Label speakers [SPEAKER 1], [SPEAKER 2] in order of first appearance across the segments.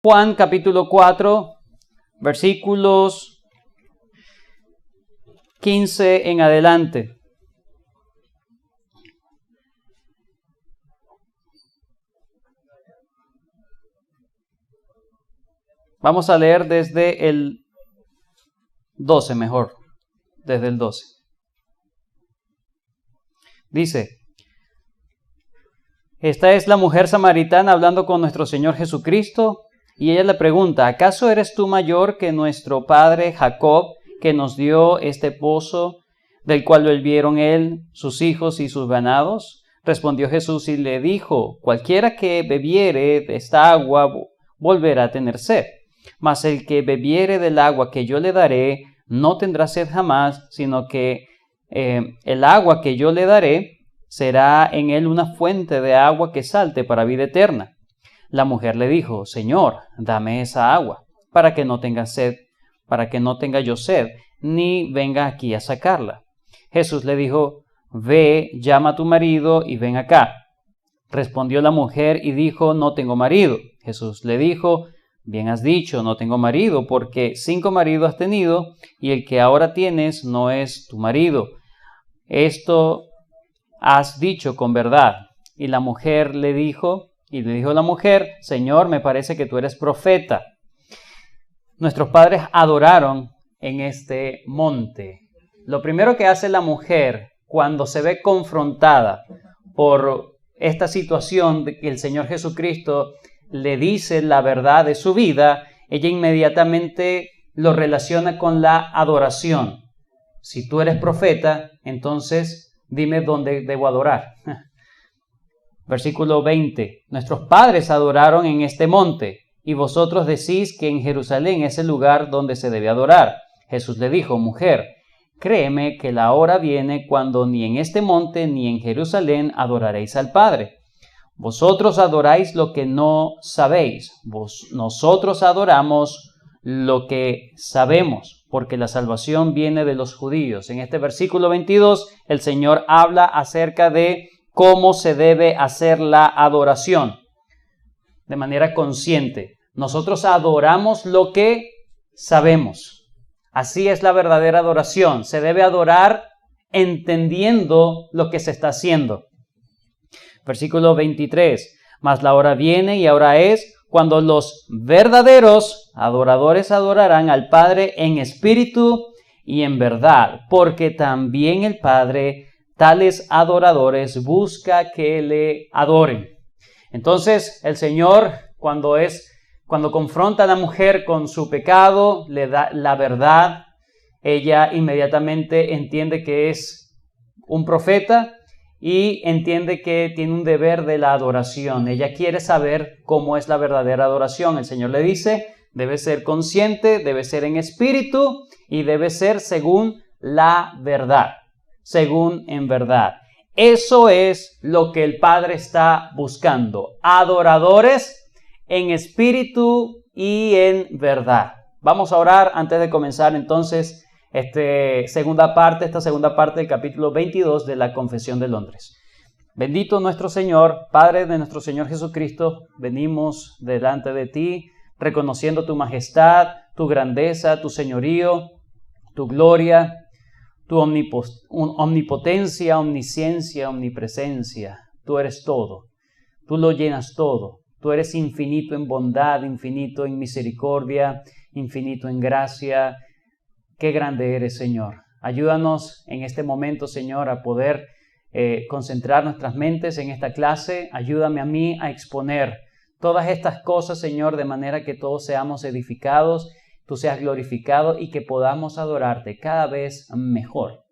[SPEAKER 1] Juan capítulo 4, versículos 15 en adelante. Vamos a leer desde el 12 mejor, desde el 12. Dice: esta es la mujer samaritana hablando con nuestro Señor Jesucristo, y ella le pregunta: ¿acaso eres tú mayor que nuestro padre Jacob, que nos dio este pozo, del cual bebieron él, sus hijos y sus ganados? Respondió Jesús y le dijo: cualquiera que bebiere de esta agua volverá a tener sed, mas el que bebiere del agua que yo le daré no tendrá sed jamás, sino que el agua que yo le daré será en él una fuente de agua que salte para vida eterna. La mujer le dijo: Señor, dame esa agua, para que no tenga sed, para que no tenga yo sed, ni venga aquí a sacarla. Jesús le dijo: ve, llama a tu marido y ven acá. Respondió la mujer y dijo: no tengo marido. Jesús le dijo: bien has dicho, no tengo marido, porque 5 maridos has tenido, y el que ahora tienes no es tu marido. Esto has dicho con verdad. Y la mujer le dijo la mujer: Señor, me parece que tú eres profeta. Nuestros padres adoraron en este monte. Lo primero que hace la mujer cuando se ve confrontada por esta situación de que el Señor Jesucristo le dice la verdad de su vida, ella inmediatamente lo relaciona con la adoración. Si tú eres profeta, entonces dime dónde debo adorar. Versículo 20. Nuestros padres adoraron en este monte, y vosotros decís que en Jerusalén es el lugar donde se debe adorar. Jesús le dijo: mujer, créeme que la hora viene cuando ni en este monte ni en Jerusalén adoraréis al Padre. Vosotros adoráis lo que no sabéis. Nosotros adoramos lo que sabemos, porque la salvación viene de los judíos. En este versículo 22, el Señor habla acerca de cómo se debe hacer la adoración de manera consciente. Nosotros adoramos lo que sabemos. Así es la verdadera adoración. Se debe adorar entendiendo lo que se está haciendo. Versículo 23. Mas la hora viene y ahora es cuando los verdaderos adoradores adorarán al Padre en espíritu y en verdad, porque también el Padre tales adoradores busca que le adoren. Entonces el Señor, cuando confronta a la mujer con su pecado, le da la verdad. Ella inmediatamente entiende que es un profeta y entiende que tiene un deber de la adoración. Ella quiere saber cómo es la verdadera adoración. El Señor le dice: debe ser consciente, debe ser en espíritu y debe ser según la verdad. Según en verdad. Eso es lo que el Padre está buscando. Adoradores en espíritu y en verdad. Vamos a orar antes de comenzar entonces esta segunda parte del capítulo 22 de la Confesión de Londres. Bendito nuestro Señor, Padre de nuestro Señor Jesucristo, venimos delante de ti reconociendo tu majestad, tu grandeza, tu señorío, tu gloria, tu omnipotencia, omnisciencia, omnipresencia. Tú eres todo. Tú lo llenas todo. Tú eres infinito en bondad, infinito en misericordia, infinito en gracia. Qué grande eres, Señor. Ayúdanos en este momento, Señor, a poder concentrar nuestras mentes en esta clase. Ayúdame a mí a exponer todas estas cosas, Señor, de manera que todos seamos edificados, tú seas glorificado y que podamos adorarte cada vez mejor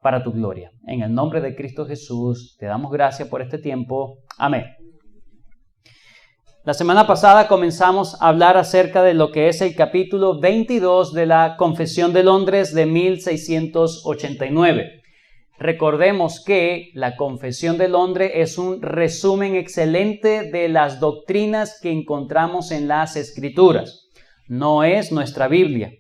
[SPEAKER 1] para tu gloria. En el nombre de Cristo Jesús, te damos gracias por este tiempo. Amén. La semana pasada comenzamos a hablar acerca de lo que es el capítulo 22 de la Confesión de Londres de 1689. Recordemos que la Confesión de Londres es un resumen excelente de las doctrinas que encontramos en las Escrituras. No es nuestra Biblia.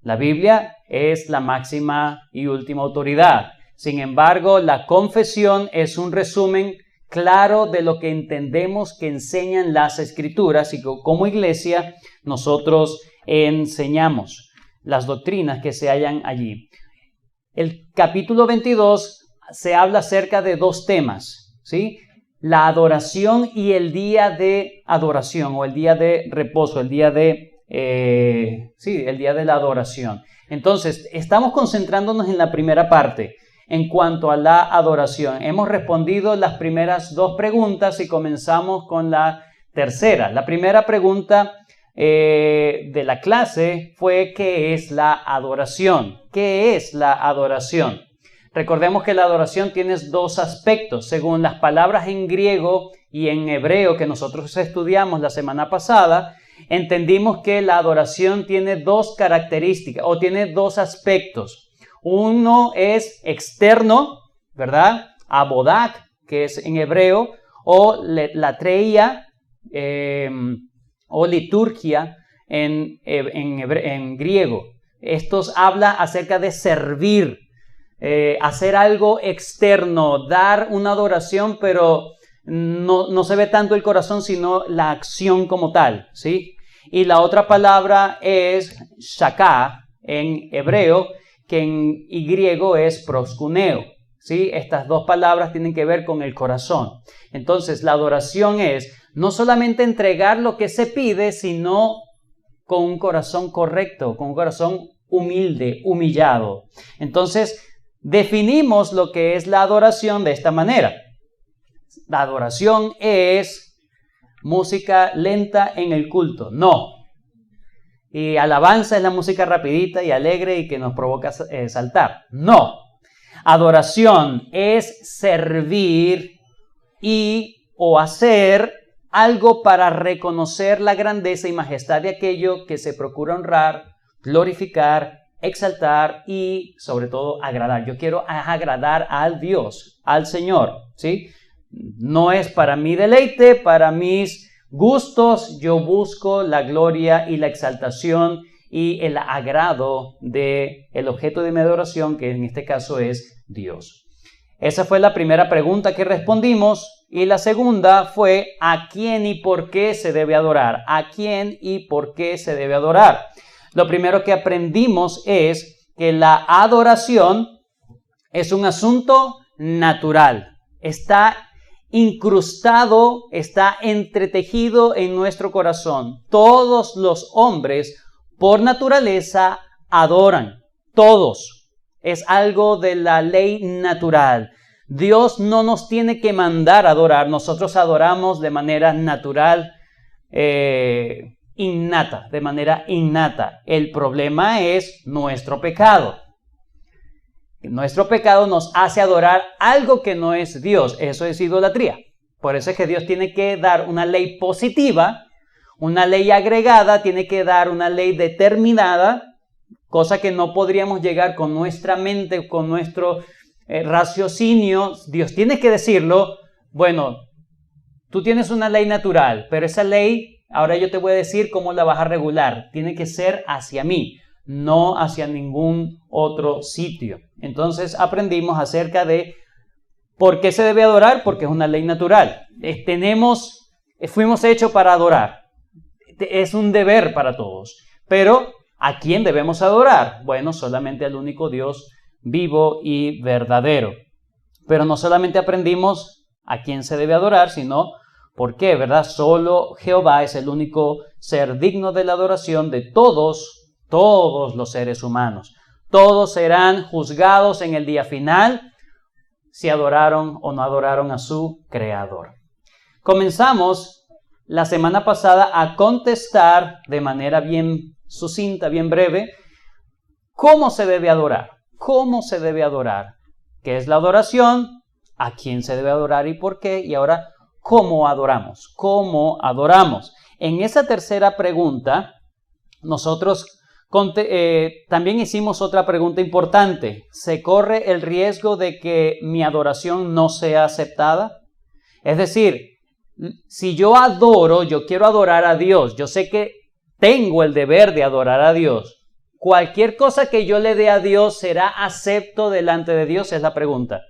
[SPEAKER 1] La Biblia es la máxima y última autoridad. Sin embargo, la confesión es un resumen claro de lo que entendemos que enseñan las Escrituras y como iglesia nosotros enseñamos las doctrinas que se hallan allí. El capítulo 22 se habla acerca de dos temas, ¿sí? La adoración y el día de adoración o el día de reposo, el día de la adoración. Entonces, estamos concentrándonos en la primera parte en cuanto a la adoración. Hemos respondido las primeras dos preguntas y comenzamos con la tercera. La primera pregunta de la clase fue: ¿qué es la adoración? ¿Qué es la adoración? Recordemos que la adoración tiene dos aspectos. Según las palabras en griego y en hebreo que nosotros estudiamos la semana pasada, entendimos que la adoración tiene dos características o tiene dos aspectos. Uno es externo, ¿verdad? Abodak, que es en hebreo, o latreia, o liturgia en griego. Estos habla acerca de servir, hacer algo externo, dar una adoración, pero no se ve tanto el corazón, sino la acción como tal, ¿sí? Y la otra palabra es shaka en hebreo, que en griego es proskuneo, ¿sí? Estas dos palabras tienen que ver con el corazón. Entonces, la adoración es no solamente entregar lo que se pide, sino con un corazón correcto, con un corazón humilde, humillado. Entonces, definimos lo que es la adoración de esta manera. La adoración es música lenta en el culto. No. Y alabanza es la música rapidita y alegre y que nos provoca saltar. No. Adoración es servir o hacer algo para reconocer la grandeza y majestad de aquello que se procura honrar, glorificar, exaltar y sobre todo agradar. Yo quiero agradar al Dios, al Señor, ¿sí? No es para mi deleite, para mis gustos. Yo busco la gloria y la exaltación y el agrado del objeto de mi adoración, que en este caso es Dios. Esa fue la primera pregunta que respondimos. Y la segunda fue: ¿a quién y por qué se debe adorar? ¿A quién y por qué se debe adorar? Lo primero que aprendimos es que la adoración es un asunto natural. Está incrustado, está entretejido en nuestro corazón. Todos los hombres, por naturaleza, adoran. Todos. Es algo de la ley natural. Dios no nos tiene que mandar a adorar. Nosotros adoramos de manera natural, innata, de manera innata. El problema es nuestro pecado. Nuestro pecado nos hace adorar algo que no es Dios. Eso es idolatría. Por eso es que Dios tiene que dar una ley positiva, una ley agregada, tiene que dar una ley determinada, cosa que no podríamos llegar con nuestra mente, con nuestro raciocinio. Dios tiene que decirlo: bueno, tú tienes una ley natural, pero esa ley, ahora yo te voy a decir cómo la vas a regular. Tiene que ser hacia mí, no hacia ningún otro sitio. Entonces aprendimos acerca de por qué se debe adorar, porque es una ley natural. Fuimos hechos para adorar. Es un deber para todos. Pero ¿a quién debemos adorar? Bueno, solamente al único Dios vivo y verdadero. Pero no solamente aprendimos a quién se debe adorar, sino por qué, ¿verdad? Solo Jehová es el único ser digno de la adoración de todos los seres humanos. Todos serán juzgados en el día final si adoraron o no adoraron a su Creador. Comenzamos la semana pasada a contestar de manera bien sucinta, bien breve, cómo se debe adorar. ¿Cómo se debe adorar? ¿Qué es la adoración? ¿A quién se debe adorar y por qué? Y ahora, ¿cómo adoramos? ¿Cómo adoramos? En esa tercera pregunta, nosotros también hicimos otra pregunta importante. ¿Se corre el riesgo de que mi adoración no sea aceptada? Es decir, si yo adoro, yo quiero adorar a Dios. Yo sé que tengo el deber de adorar a Dios. ¿Cualquier cosa que yo le dé a Dios será acepto delante de Dios? Es la pregunta.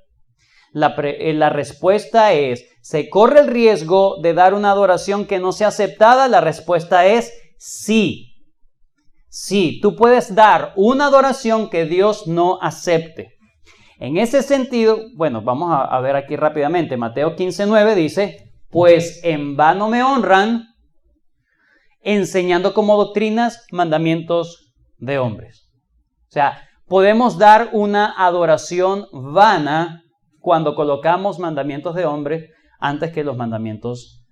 [SPEAKER 1] La respuesta es, ¿se corre el riesgo de dar una adoración que no sea aceptada? La respuesta es sí. Sí, tú puedes dar una adoración que Dios no acepte. En ese sentido, bueno, vamos a ver aquí rápidamente. Mateo 15:9 dice, pues en vano me honran, enseñando como doctrinas mandamientos de hombres. O sea, podemos dar una adoración vana cuando colocamos mandamientos de hombres antes que los mandamientos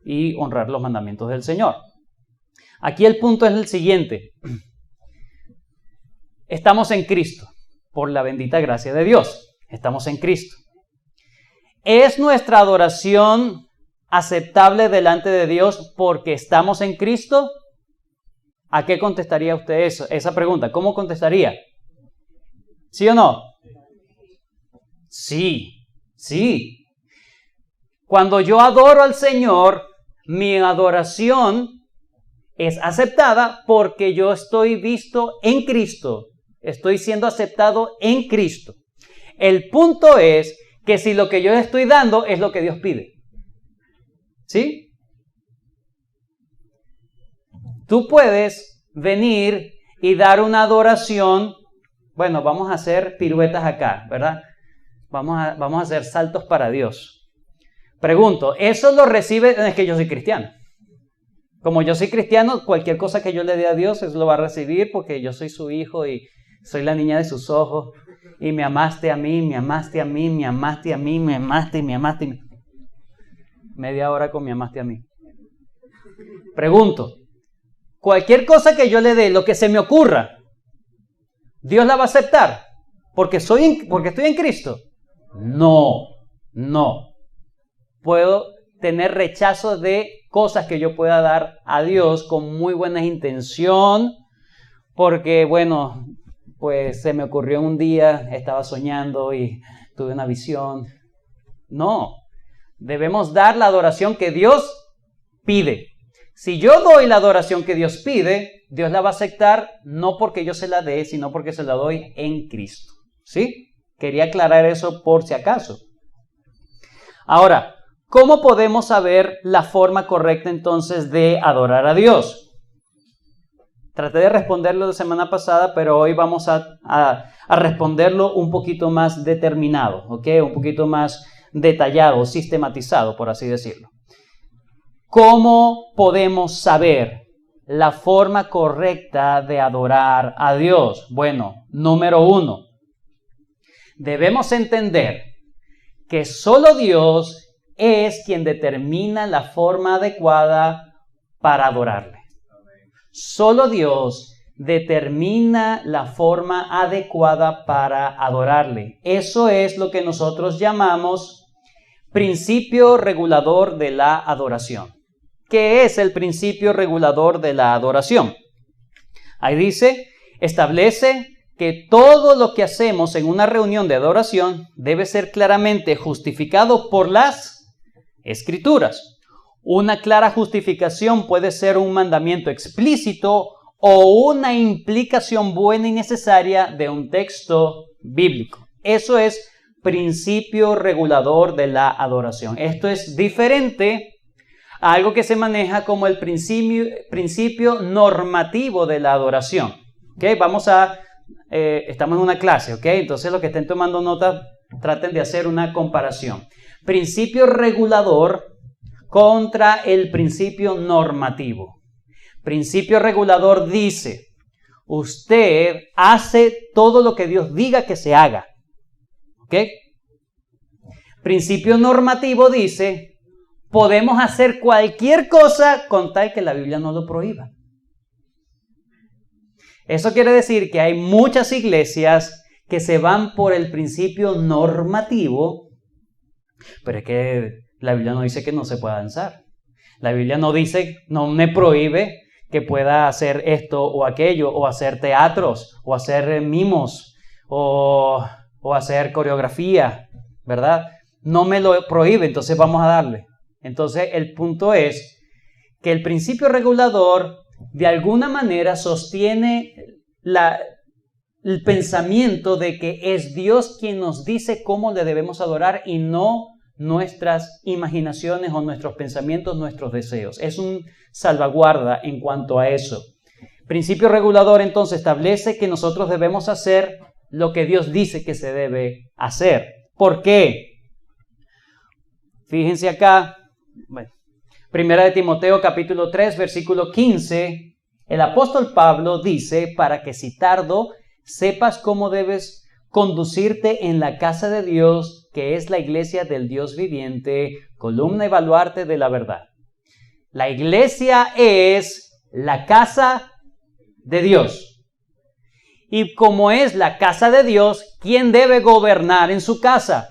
[SPEAKER 1] y honrar los mandamientos del Señor. Aquí el punto es el siguiente. Estamos en Cristo, por la bendita gracia de Dios. Estamos en Cristo. ¿Es nuestra adoración aceptable delante de Dios porque estamos en Cristo? ¿A qué contestaría usted esa pregunta? ¿Cómo contestaría? ¿Sí o no? Sí, sí. Cuando yo adoro al Señor, mi adoración es aceptada porque yo estoy visto en Cristo. Estoy siendo aceptado en Cristo. El punto es que si lo que yo estoy dando es lo que Dios pide. ¿Sí? Tú puedes venir y dar una adoración. Bueno, vamos a hacer piruetas acá, ¿verdad? Vamos a hacer saltos para Dios. Pregunto, ¿eso lo recibe? Es que yo soy cristiano. Como yo soy cristiano, cualquier cosa que yo le dé a Dios, Él lo va a recibir porque yo soy su hijo y soy la niña de sus ojos. Y me amaste a mí, me amaste a mí, me amaste a mí, me amaste y me amaste a mí. Media hora con me amaste a mí. Pregunto, cualquier cosa que yo le dé, lo que se me ocurra, ¿Dios la va a aceptar? ¿Porque estoy en Cristo? No. Puedo tener rechazo de cosas que yo pueda dar a Dios con muy buena intención, porque bueno, pues se me ocurrió un día, estaba soñando y tuve una visión. No, debemos dar la adoración que Dios pide. Si yo doy la adoración que Dios pide, Dios la va a aceptar no porque yo se la dé, sino porque se la doy en Cristo. ¿Sí? Quería aclarar eso por si acaso. Ahora, ¿cómo podemos saber la forma correcta entonces de adorar a Dios? Traté de responderlo la semana pasada, pero hoy vamos a responderlo un poquito más determinado, ¿ok? Un poquito más detallado, sistematizado, por así decirlo. ¿Cómo podemos saber la forma correcta de adorar a Dios? Bueno, número 1, debemos entender que solo Dios es quien determina la forma adecuada para adorarle. Solo Dios determina la forma adecuada para adorarle. Eso es lo que nosotros llamamos principio regulador de la adoración. ¿Qué es el principio regulador de la adoración? Ahí dice, establece que todo lo que hacemos en una reunión de adoración debe ser claramente justificado por las Escrituras. Una clara justificación puede ser un mandamiento explícito o una implicación buena y necesaria de un texto bíblico. Eso es principio regulador de la adoración. Esto es diferente a algo que se maneja como el principio normativo de la adoración. ¿Okay? Estamos en una clase, ¿ok? Entonces los que estén tomando nota, traten de hacer una comparación. Principio regulador contra el principio normativo. Principio regulador dice, usted hace todo lo que Dios diga que se haga. ¿Ok? Principio normativo dice, podemos hacer cualquier cosa con tal que la Biblia no lo prohíba. Eso quiere decir que hay muchas iglesias que se van por el principio normativo, pero es que la Biblia no dice que no se pueda danzar. La Biblia no dice, no me prohíbe que pueda hacer esto o aquello, o hacer teatros, o hacer mimos, o hacer coreografía, ¿verdad? No me lo prohíbe, entonces vamos a darle. Entonces el punto es que el principio regulador de alguna manera sostiene la el pensamiento de que es Dios quien nos dice cómo le debemos adorar y no nuestras imaginaciones o nuestros pensamientos, nuestros deseos. Es un salvaguarda en cuanto a eso. Principio regulador entonces establece que nosotros debemos hacer lo que Dios dice que se debe hacer. ¿Por qué? Fíjense acá, Primera de Timoteo capítulo 3 versículo 15, el apóstol Pablo dice, para que si tardo sepas cómo debes conducirte en la casa de Dios, que es la iglesia del Dios viviente, columna y baluarte de la verdad. La iglesia es la casa de Dios. Y como es la casa de Dios, ¿quién debe gobernar en su casa?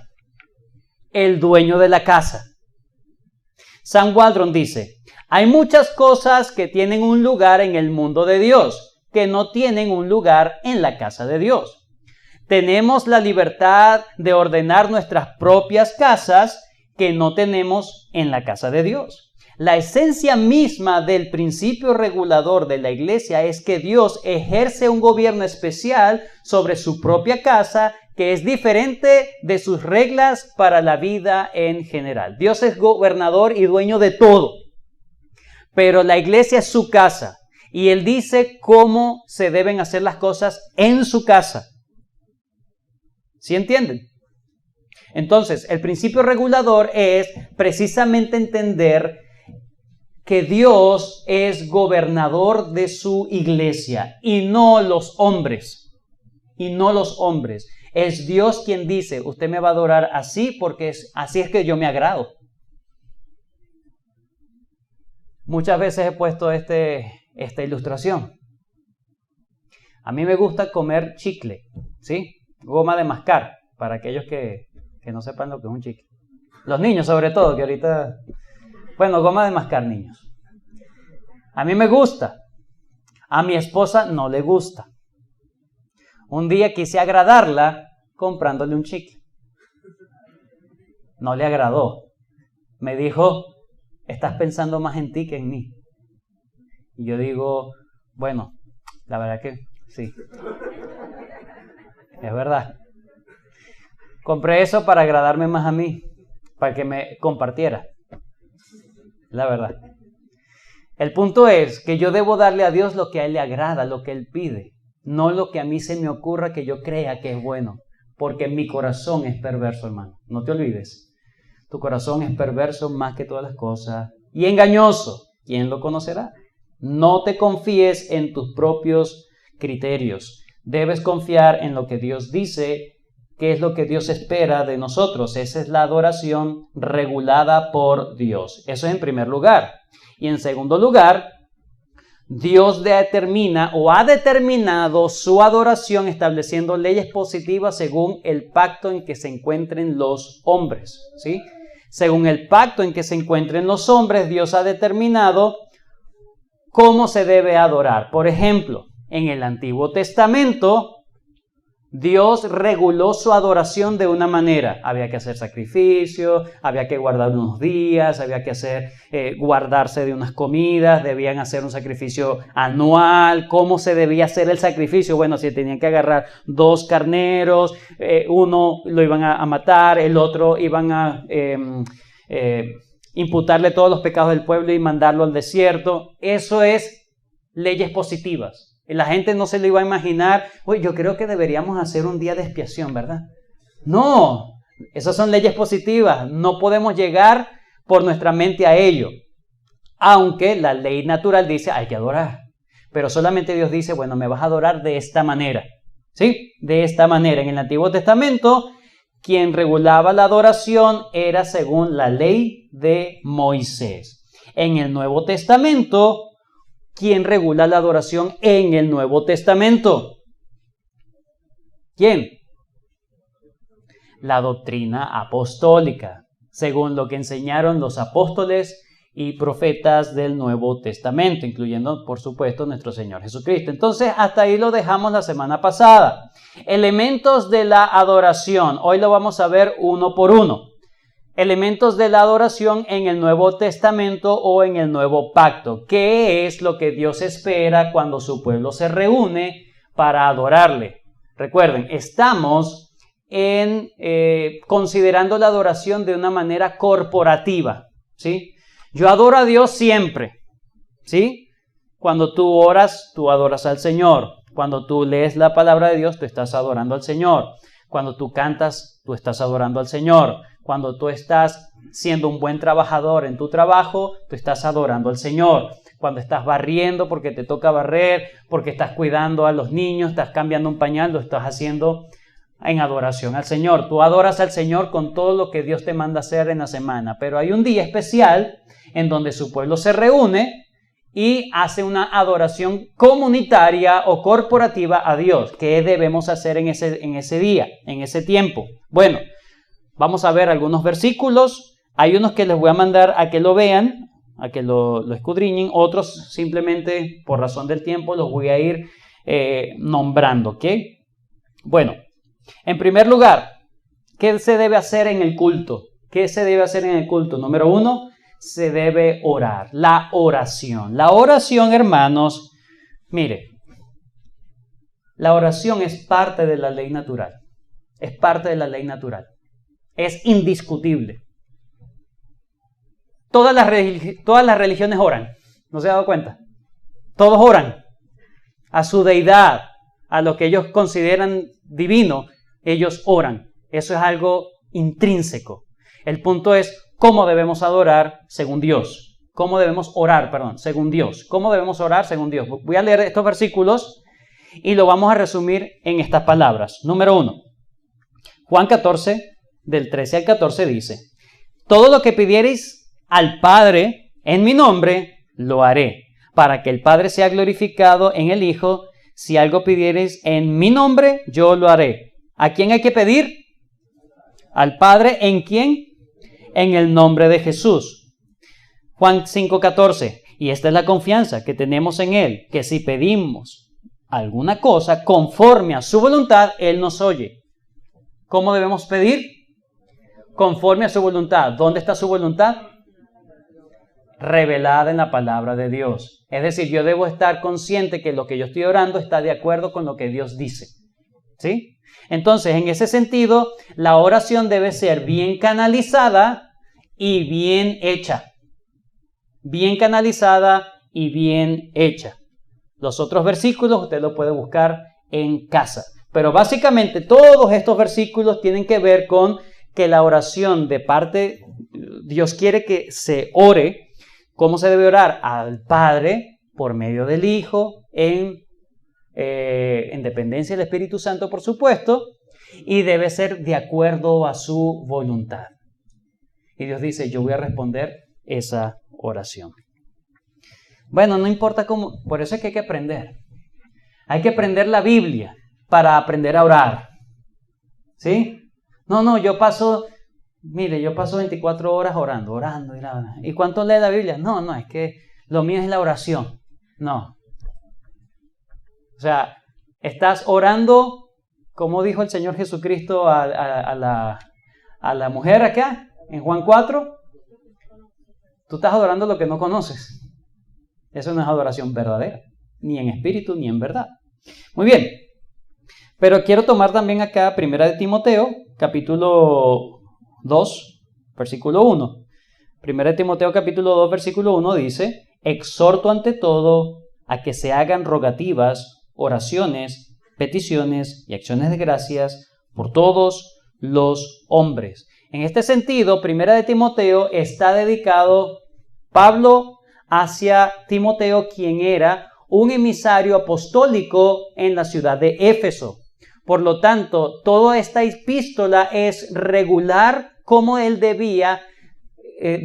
[SPEAKER 1] El dueño de la casa. Sam Waldron dice, hay muchas cosas que tienen un lugar en el mundo de Dios, que no tienen un lugar en la casa de Dios. Tenemos la libertad de ordenar nuestras propias casas que no tenemos en la casa de Dios. La esencia misma del principio regulador de la iglesia es que Dios ejerce un gobierno especial sobre su propia casa que es diferente de sus reglas para la vida en general. Dios es gobernador y dueño de todo, pero la iglesia es su casa y Él dice cómo se deben hacer las cosas en su casa. ¿Sí entienden? Entonces, el principio regulador es precisamente entender que Dios es gobernador de su iglesia y no los hombres. Y no los hombres. Es Dios quien dice, usted me va a adorar así porque así es que yo me agrado. Muchas veces he puesto esta ilustración. A mí me gusta comer chicle, ¿sí? Goma de mascar, para aquellos que no sepan lo que es un chicle. Los niños sobre todo, que ahorita... Bueno, goma de mascar, niños. A mí me gusta. A mi esposa no le gusta. Un día quise agradarla comprándole un chicle. No le agradó. Me dijo, estás pensando más en ti que en mí. Y yo digo, bueno, la verdad que sí. Es verdad. Compré eso para agradarme más a mí, para que me compartiera. La verdad. El punto es que yo debo darle a Dios lo que a Él le agrada, lo que Él pide, no lo que a mí se me ocurra que yo crea que es bueno, porque mi corazón es perverso, hermano. No te olvides. Tu corazón es perverso más que todas las cosas y engañoso. ¿Quién lo conocerá? No te confíes en tus propios criterios. Debes confiar en lo que Dios dice, que es lo que Dios espera de nosotros. Esa es la adoración regulada por Dios. Eso es en primer lugar. Y en segundo lugar, Dios determina o ha determinado su adoración estableciendo leyes positivas según el pacto en que se encuentren los hombres, ¿sí? Según el pacto en que se encuentren los hombres, Dios ha determinado cómo se debe adorar. Por ejemplo, en el Antiguo Testamento, Dios reguló su adoración de una manera. Había que hacer sacrificio, había que guardar unos días, había que guardarse de unas comidas, debían hacer un sacrificio anual. ¿Cómo se debía hacer el sacrificio? Bueno, si tenían que agarrar 2 carneros, uno lo iban a matar, el otro iban a imputarle todos los pecados del pueblo y mandarlo al desierto. Eso es leyes positivas. La gente no se lo iba a imaginar. Oye, yo creo que deberíamos hacer un día de expiación, ¿verdad? No, esas son leyes positivas. No podemos llegar por nuestra mente a ello. Aunque la ley natural dice, hay que adorar. Pero solamente Dios dice, bueno, me vas a adorar de esta manera. ¿Sí? De esta manera. En el Antiguo Testamento, quien regulaba la adoración era según la ley de Moisés. En el Nuevo Testamento, ¿quién regula la adoración en el Nuevo Testamento? ¿Quién? La doctrina apostólica, según lo que enseñaron los apóstoles y profetas del Nuevo Testamento, incluyendo, por supuesto, nuestro Señor Jesucristo. Entonces, hasta ahí lo dejamos la semana pasada. Elementos de la adoración. Hoy lo vamos a ver uno por uno. Elementos de la adoración en el Nuevo Testamento o en el Nuevo Pacto. ¿Qué es lo que Dios espera cuando su pueblo se reúne para adorarle? Recuerden, estamos considerando la adoración de una manera corporativa, ¿sí? Yo adoro a Dios siempre, ¿sí? Cuando tú oras, tú adoras al Señor. Cuando tú lees la palabra de Dios, tú estás adorando al Señor. Cuando tú cantas, tú estás adorando al Señor. Cuando tú estás siendo un buen trabajador en tu trabajo, tú estás adorando al Señor. Cuando estás barriendo porque te toca barrer, porque estás cuidando a los niños, estás cambiando un pañal, lo estás haciendo en adoración al Señor. Tú adoras al Señor con todo lo que Dios te manda hacer en la semana. Pero hay un día especial en donde su pueblo se reúne y hace una adoración comunitaria o corporativa a Dios. ¿Qué debemos hacer en ese día, en ese tiempo? Bueno, vamos a ver algunos versículos. Hay unos que les voy a mandar a que lo vean, a que lo escudriñen. Otros simplemente por razón del tiempo los voy a ir nombrando, ¿ok? Bueno, en primer lugar, ¿qué se debe hacer en el culto? ¿Qué se debe hacer en el culto? Número 1, se debe orar. La oración. La oración, hermanos, mire, la oración es parte de la ley natural. Es parte de la ley natural. Es indiscutible. Todas las religiones oran. ¿No se ha dado cuenta? Todos oran a su deidad, a lo que ellos consideran divino. Ellos oran. Eso es algo intrínseco. El punto es cómo debemos adorar según Dios. ¿Cómo debemos orar, según Dios? ¿Cómo debemos orar según Dios? Voy a leer estos versículos y lo vamos a resumir en estas palabras. Número 1. Juan 14, del 13 al 14 dice: todo lo que pidiereis al Padre en mi nombre, lo haré, para que el Padre sea glorificado en el Hijo. Si algo pidiereis en mi nombre, yo lo haré. ¿A quién hay que pedir? Al Padre. ¿En quién? En el nombre de Jesús. Juan 5:14. Y esta es la confianza que tenemos en Él, que si pedimos alguna cosa conforme a su voluntad, Él nos oye. ¿Cómo debemos pedir? Conforme a su voluntad. ¿Dónde está su voluntad? Revelada en la palabra de Dios. Es decir, yo debo estar consciente que lo que yo estoy orando está de acuerdo con lo que Dios dice. ¿Sí? Entonces, en ese sentido, la oración debe ser bien canalizada y bien hecha. Bien canalizada y bien hecha. Los otros versículos usted los puede buscar en casa. Pero básicamente todos estos versículos tienen que ver con que la oración de parte, Dios quiere que se ore. ¿Cómo se debe orar? Al Padre por medio del Hijo, en dependencia del Espíritu Santo, por supuesto, y debe ser de acuerdo a su voluntad. Y Dios dice, yo voy a responder esa oración. Bueno, no importa cómo, por eso es que hay que aprender. Hay que aprender la Biblia para aprender a orar. ¿Sí? No, yo paso 24 horas orando. ¿Y cuánto lee la Biblia? No, es que lo mío es la oración. No. O sea, estás orando, como dijo el Señor Jesucristo a la mujer acá, en Juan 4. Tú estás adorando lo que no conoces. Eso no es adoración verdadera, ni en espíritu ni en verdad. Muy bien, pero quiero tomar también acá 1 de Timoteo, capítulo 2, versículo 1. 1 de Timoteo, capítulo 2, versículo 1 dice: exhorto ante todo a que se hagan rogativas, oraciones, peticiones y acciones de gracias por todos los hombres. En este sentido, 1 de Timoteo está dedicado Pablo hacia Timoteo, quien era un emisario apostólico en la ciudad de Éfeso. Por lo tanto, toda esta epístola es regular cómo él debía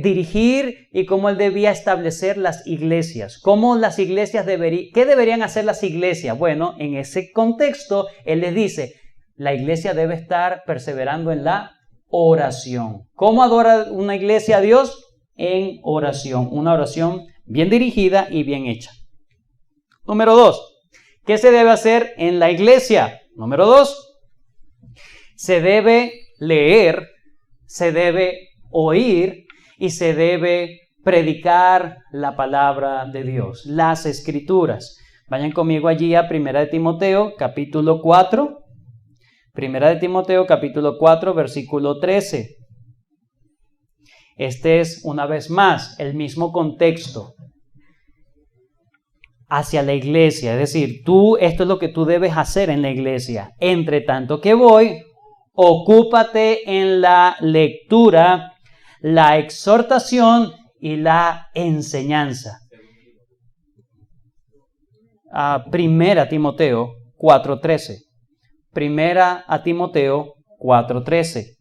[SPEAKER 1] dirigir y cómo él debía establecer las iglesias. ¿Cómo las iglesias qué deberían hacer las iglesias? Bueno, en ese contexto, él les dice, la iglesia debe estar perseverando en la oración. ¿Cómo adora una iglesia a Dios? En oración. Una oración bien dirigida y bien hecha. Número 2. ¿Qué se debe hacer en la iglesia? Número 2. Se debe leer, se debe oír y se debe predicar la palabra de Dios, las escrituras. Vayan conmigo allí a 1 de Timoteo, capítulo 4. Primera de Timoteo, capítulo 4, versículo 13. Este es, una vez más, el mismo contexto hacia la iglesia. Es decir, esto es lo que tú debes hacer en la iglesia. Entre tanto que voy, ocúpate en la lectura, la exhortación y la enseñanza. Primera Timoteo 4:13. Primera a Timoteo 4:13.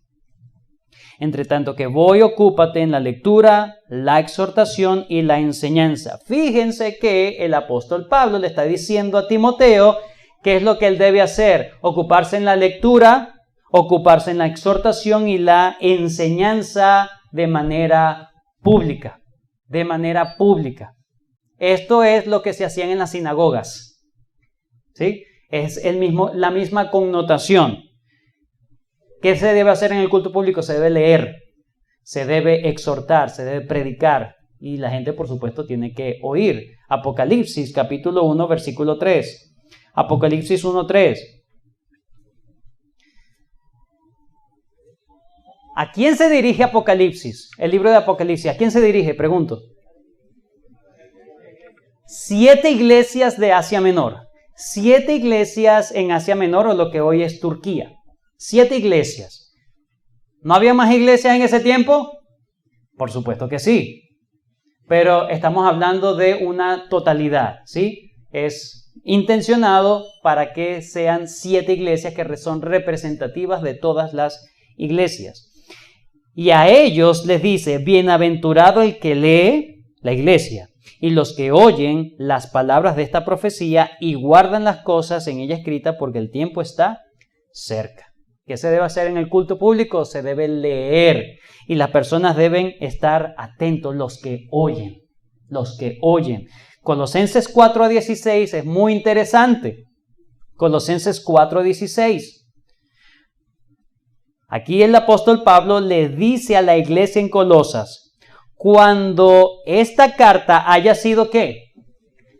[SPEAKER 1] Entre tanto que voy, ocúpate en la lectura, la exhortación y la enseñanza. Fíjense que el apóstol Pablo le está diciendo a Timoteo qué es lo que él debe hacer. Ocuparse en la lectura, ocuparse en la exhortación y la enseñanza de manera pública. De manera pública. Esto es lo que se hacían en las sinagogas. ¿Sí? Es la misma connotación. ¿Qué se debe hacer en el culto público? Se debe leer, se debe exhortar, se debe predicar. Y la gente, por supuesto, tiene que oír. Apocalipsis, capítulo 1, versículo 3. Apocalipsis 1:3. ¿A quién se dirige Apocalipsis? El libro de Apocalipsis. ¿A quién se dirige? Pregunto. 7 iglesias de Asia Menor. 7 iglesias en Asia Menor, o lo que hoy es Turquía. 7 iglesias. ¿No había más iglesias en ese tiempo? Por supuesto que sí. Pero estamos hablando de una totalidad, ¿sí? Es intencionado para que sean 7 iglesias que son representativas de todas las iglesias. Y a ellos les dice, bienaventurado el que lee, la iglesia, y los que oyen las palabras de esta profecía y guardan las cosas en ella escritas, porque el tiempo está cerca. ¿Qué se debe hacer en el culto público? Se debe leer, y las personas deben estar atentos, los que oyen. Colosenses 4:16 es muy interesante. Colosenses 4:16. Aquí el apóstol Pablo le dice a la iglesia en Colosas, cuando esta carta haya sido ¿qué?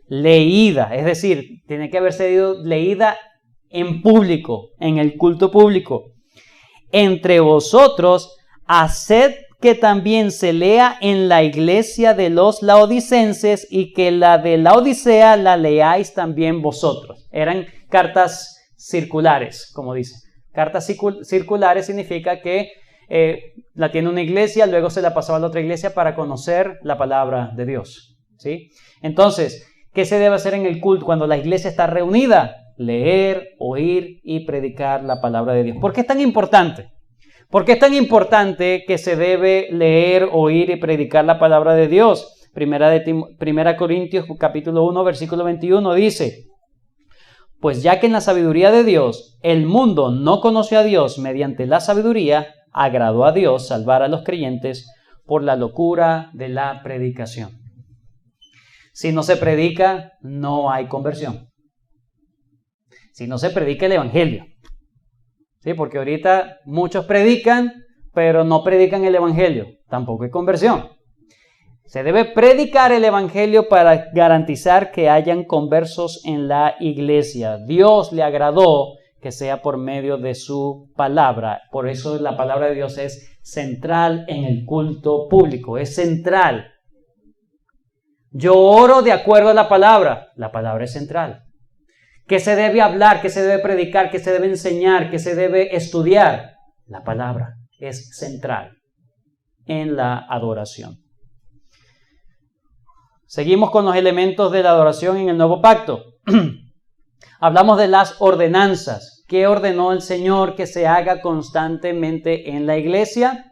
[SPEAKER 1] Leída, es decir, tiene que haber sido leída en público, en el culto público. Entre vosotros, haced que también se lea en la iglesia de los laodicenses y que la de Laodicea la leáis también vosotros. Eran cartas circulares, como dice. Cartas circulares significa que la tiene una iglesia, luego se la pasó a la otra iglesia para conocer la palabra de Dios, ¿sí? Entonces, ¿qué se debe hacer en el culto cuando la iglesia está reunida? Leer, oír y predicar la palabra de Dios. ¿Por qué es tan importante? ¿Por qué es tan importante que se debe leer, oír y predicar la palabra de Dios? Primera Corintios capítulo 1, versículo 21 dice, pues ya que en la sabiduría de Dios el mundo no conoció a Dios, mediante la sabiduría agradó a Dios salvar a los creyentes por la locura de la predicación. Si no se predica, no hay conversión. Si no se predica el evangelio. ¿Sí? Porque ahorita muchos predican, pero no predican el evangelio. Tampoco hay conversión. Se debe predicar el evangelio para garantizar que hayan conversos en la iglesia. Dios le agradó que sea por medio de su palabra. Por eso la palabra de Dios es central en el culto público. Es central. Yo oro de acuerdo a la palabra. La palabra es central. ¿Qué se debe hablar? ¿Qué se debe predicar? ¿Qué se debe enseñar? ¿Qué se debe estudiar? La palabra es central en la adoración. Seguimos con los elementos de la adoración en el Nuevo Pacto. Hablamos de las ordenanzas. ¿Qué ordenó el Señor que se haga constantemente en la iglesia?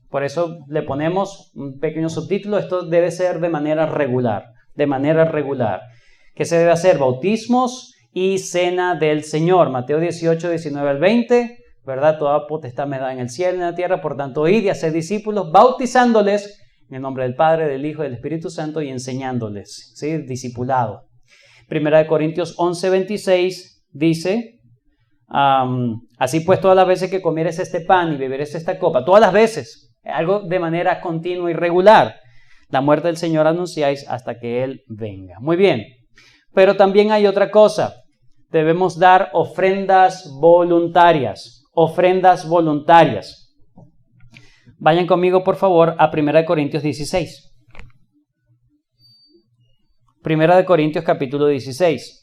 [SPEAKER 1] Por eso le ponemos un pequeño subtítulo. Esto debe ser de manera regular. De manera regular. ¿Qué se debe hacer? Bautismos y cena del Señor. Mateo 18, 19 al 20. ¿Verdad? Toda potestad me da en el cielo y en la tierra. Por tanto, id y haced discípulos, bautizándoles en el nombre del Padre, del Hijo y del Espíritu Santo y enseñándoles. ¿Sí? Discipulado. Primera de Corintios 11, 26 dice, así pues todas las veces que comieres este pan y beberes esta copa, todas las veces, algo de manera continua y regular, la muerte del Señor anunciáis hasta que Él venga. Muy bien, pero también hay otra cosa. debemos dar ofrendas voluntarias. Ofrendas voluntarias. Vayan conmigo, por favor, a 1 Corintios 16. 1 Corintios capítulo 16.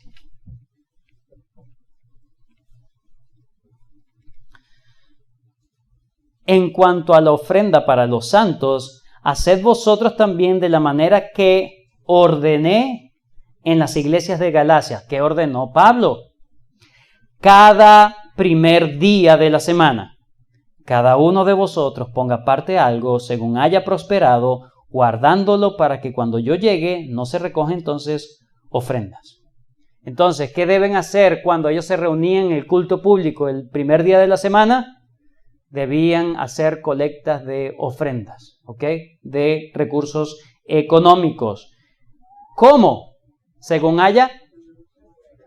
[SPEAKER 1] En cuanto a la ofrenda para los santos, haced vosotros también de la manera que ordené en las iglesias de Galacia. ¿Qué ordenó Pablo? Cada primer día de la semana, cada uno de vosotros ponga aparte algo según haya prosperado, guardándolo para que cuando yo llegue no se recoja entonces ofrendas. Entonces, ¿qué deben hacer cuando ellos se reunían en el culto público el primer día de la semana? Debían hacer colectas de ofrendas, ¿ok? De recursos económicos. ¿Cómo? Según haya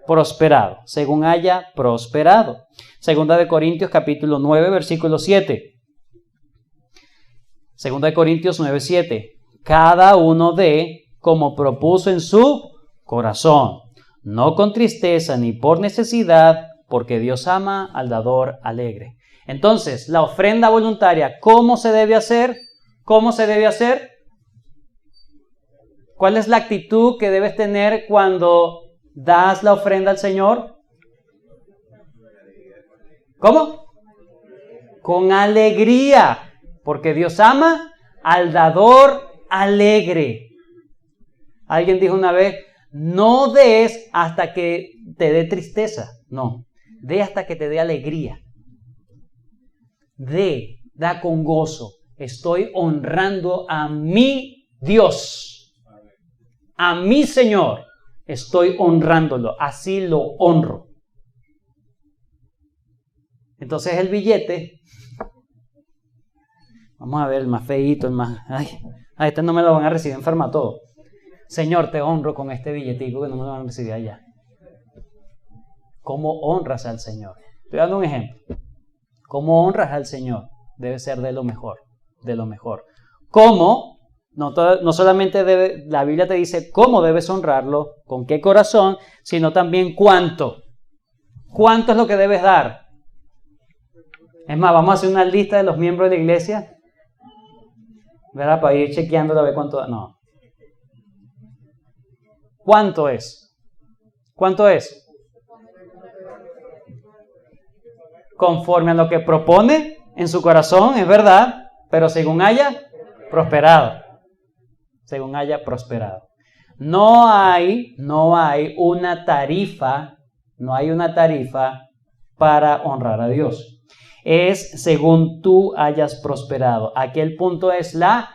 [SPEAKER 1] prosperado. Según haya prosperado. Segunda de Corintios capítulo 9, versículo 7. Segunda de Corintios 9, 7. Cada uno dé como propuso en su corazón, no con tristeza ni por necesidad, porque Dios ama al dador alegre. Entonces, la ofrenda voluntaria, ¿cómo se debe hacer? ¿Cómo se debe hacer? ¿Cuál es la actitud que debes tener cuando das la ofrenda al Señor? ¿Cómo? Con alegría, porque Dios ama al dador alegre. Alguien dijo una vez, no des hasta que te dé tristeza. No, dé hasta que te dé alegría. Da con gozo. Estoy honrando a mi Dios, a mi Señor. Estoy honrándolo, así lo honro. Entonces el billete, vamos a ver el más feíto, el más... a este no me lo van a recibir en Farma todo. Señor, te honro con este billetico que no me lo van a recibir allá. ¿Cómo honras al Señor? Estoy dando un ejemplo. ¿Cómo honras al Señor? Debe ser de lo mejor, de lo mejor. ¿Cómo? No solamente la Biblia te dice cómo debes honrarlo, con qué corazón, sino también cuánto. ¿Cuánto es lo que debes dar? Es más, vamos a hacer una lista de los miembros de la iglesia, ¿verdad? Para ir chequeando a ver cuánto da. No. ¿Cuánto es? ¿Cuánto es? Conforme a lo que propone en su corazón, es verdad, pero según haya prosperado. Según haya prosperado. No hay una tarifa para honrar a Dios. Es según tú hayas prosperado. Aquí el punto es la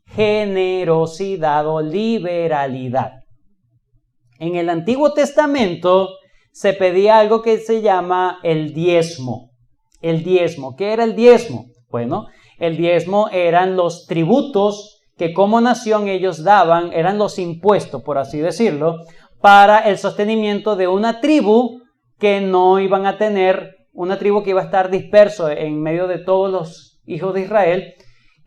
[SPEAKER 1] generosidad o liberalidad. En el Antiguo Testamento se pedía algo que se llama el diezmo. El diezmo. ¿Qué era el diezmo? Bueno, el diezmo eran los tributos que como nación ellos daban, eran los impuestos, por así decirlo, para el sostenimiento de una tribu que no iban a tener, una tribu que iba a estar disperso en medio de todos los hijos de Israel,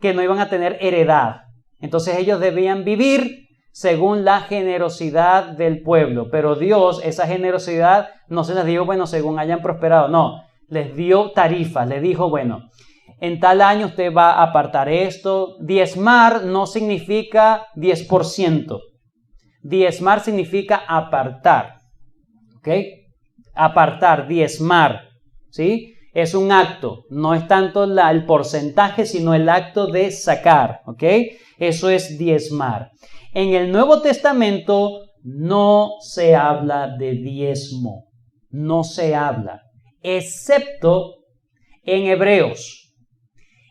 [SPEAKER 1] que no iban a tener heredad. Entonces ellos debían vivir según la generosidad del pueblo, pero Dios esa generosidad no se les dio, bueno, según hayan prosperado, no, les dio tarifas, les dijo, bueno, en tal año usted va a apartar esto. Diezmar no significa 10%. Diezmar significa apartar. ¿Ok? Apartar, diezmar. ¿Sí? Es un acto. No es tanto el porcentaje, sino el acto de sacar. ¿Ok? Eso es diezmar. En el Nuevo Testamento no se habla de diezmo. No se habla. Excepto en Hebreos.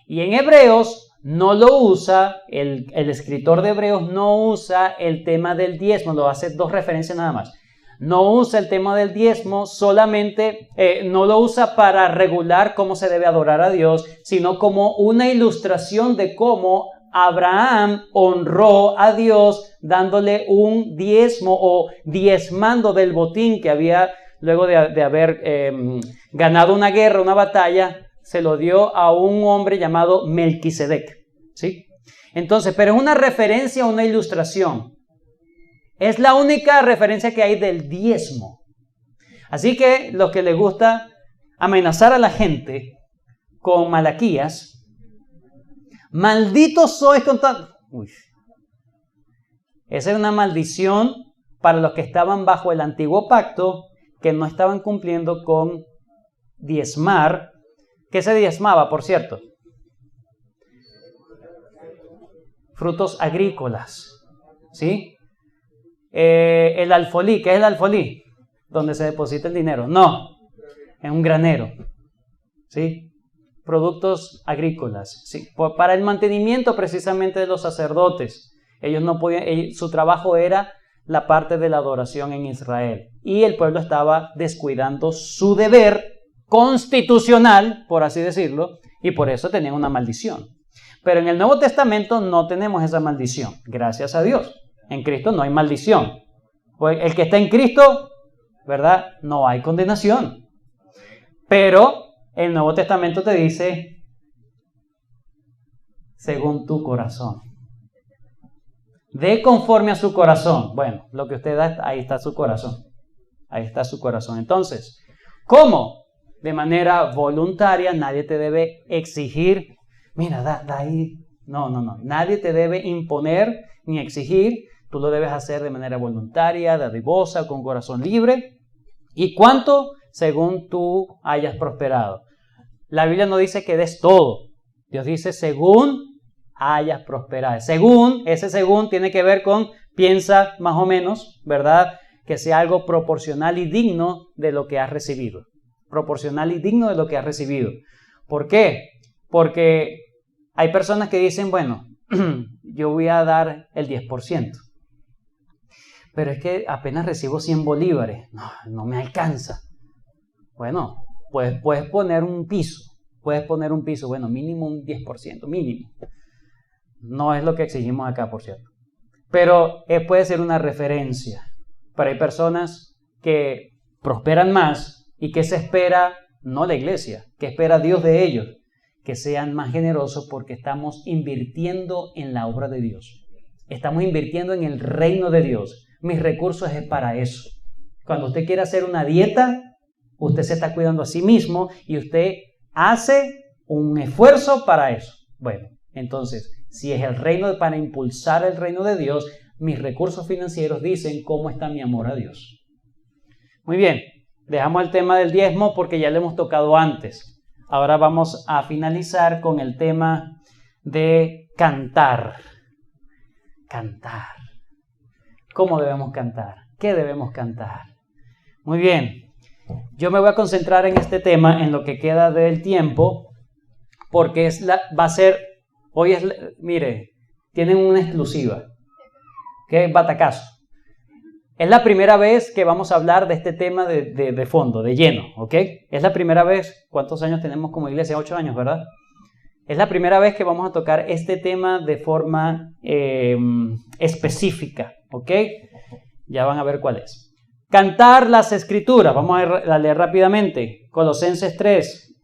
[SPEAKER 1] Y en Hebreos no lo usa, el escritor de Hebreos no usa el tema del diezmo, lo hace dos referencias nada más. No usa el tema del diezmo, solamente no lo usa para regular cómo se debe adorar a Dios, sino como una ilustración de cómo Abraham honró a Dios dándole un diezmo o diezmando del botín que había luego de haber ganado una guerra, una batalla. Se lo dio a un hombre llamado Melquisedec, ¿sí? Entonces, pero es una referencia, una ilustración. Es la única referencia que hay del diezmo. Así que los que les gusta amenazar a la gente con Malaquías, malditos sois con tal... Uy. Esa es una maldición para los que estaban bajo el antiguo pacto, que no estaban cumpliendo con diezmar. ¿Qué se diezmaba, por cierto? Frutos agrícolas, ¿sí? El alfolí, ¿qué es el alfolí? Donde se deposita el dinero. No, en un granero, ¿sí? Productos agrícolas, ¿sí? Para el mantenimiento precisamente de los sacerdotes. Ellos no podían, su trabajo era la parte de la adoración en Israel. Y el pueblo estaba descuidando su deber constitucional, por así decirlo, y por eso tenían una maldición. Pero en el Nuevo Testamento no tenemos esa maldición, gracias a Dios. En Cristo no hay maldición. El que está en Cristo, ¿verdad? No hay condenación. Pero el Nuevo Testamento te dice, según tu corazón. De conforme a su corazón. Bueno, lo que usted da, ahí está su corazón. Ahí está su corazón. Entonces, ¿cómo? De manera voluntaria, nadie te debe exigir, mira, da ahí. No. Nadie te debe imponer ni exigir. Tú lo debes hacer de manera voluntaria, dadivosa, con corazón libre. ¿Y cuánto? Según tú hayas prosperado. La Biblia no dice que des todo. Dios dice según hayas prosperado. Ese según tiene que ver con, piensa más o menos, ¿verdad? Que sea algo proporcional y digno de lo que has recibido. Proporcional y digno de lo que has recibido. ¿Por qué? Porque hay personas que dicen, bueno, yo voy a dar el 10%. Pero es que apenas recibo 100 bolívares. No me alcanza. Bueno, pues puedes poner un piso. Bueno, mínimo un 10%, mínimo. No es lo que exigimos acá, por cierto. Pero puede ser una referencia. Pero hay personas que prosperan más y que se espera, no la iglesia, que espera Dios de ellos, que sean más generosos porque estamos invirtiendo en la obra de Dios. Estamos invirtiendo en el reino de Dios. Mis recursos es para eso. Cuando usted quiere hacer una dieta, usted se está cuidando a sí mismo y usted hace un esfuerzo para eso. Bueno, entonces, si es el reino para impulsar el reino de Dios, mis recursos financieros dicen cómo está mi amor a Dios. Muy bien, dejamos el tema del diezmo porque ya lo hemos tocado antes. Ahora vamos a finalizar con el tema de cantar. Cantar. ¿Cómo debemos cantar? ¿Qué debemos cantar? Muy bien. Yo me voy a concentrar en este tema en lo que queda del tiempo, porque mire, tienen una exclusiva, que es batacazo. Es la primera vez que vamos a hablar de este tema de fondo, de lleno, ¿ok? Es la primera vez, ¿cuántos años tenemos como iglesia? 8 años, ¿verdad? Es la primera vez que vamos a tocar este tema de forma específica, ¿ok? Ya van a ver cuál es. Cantar las escrituras. Vamos a leer rápidamente. Colosenses 3.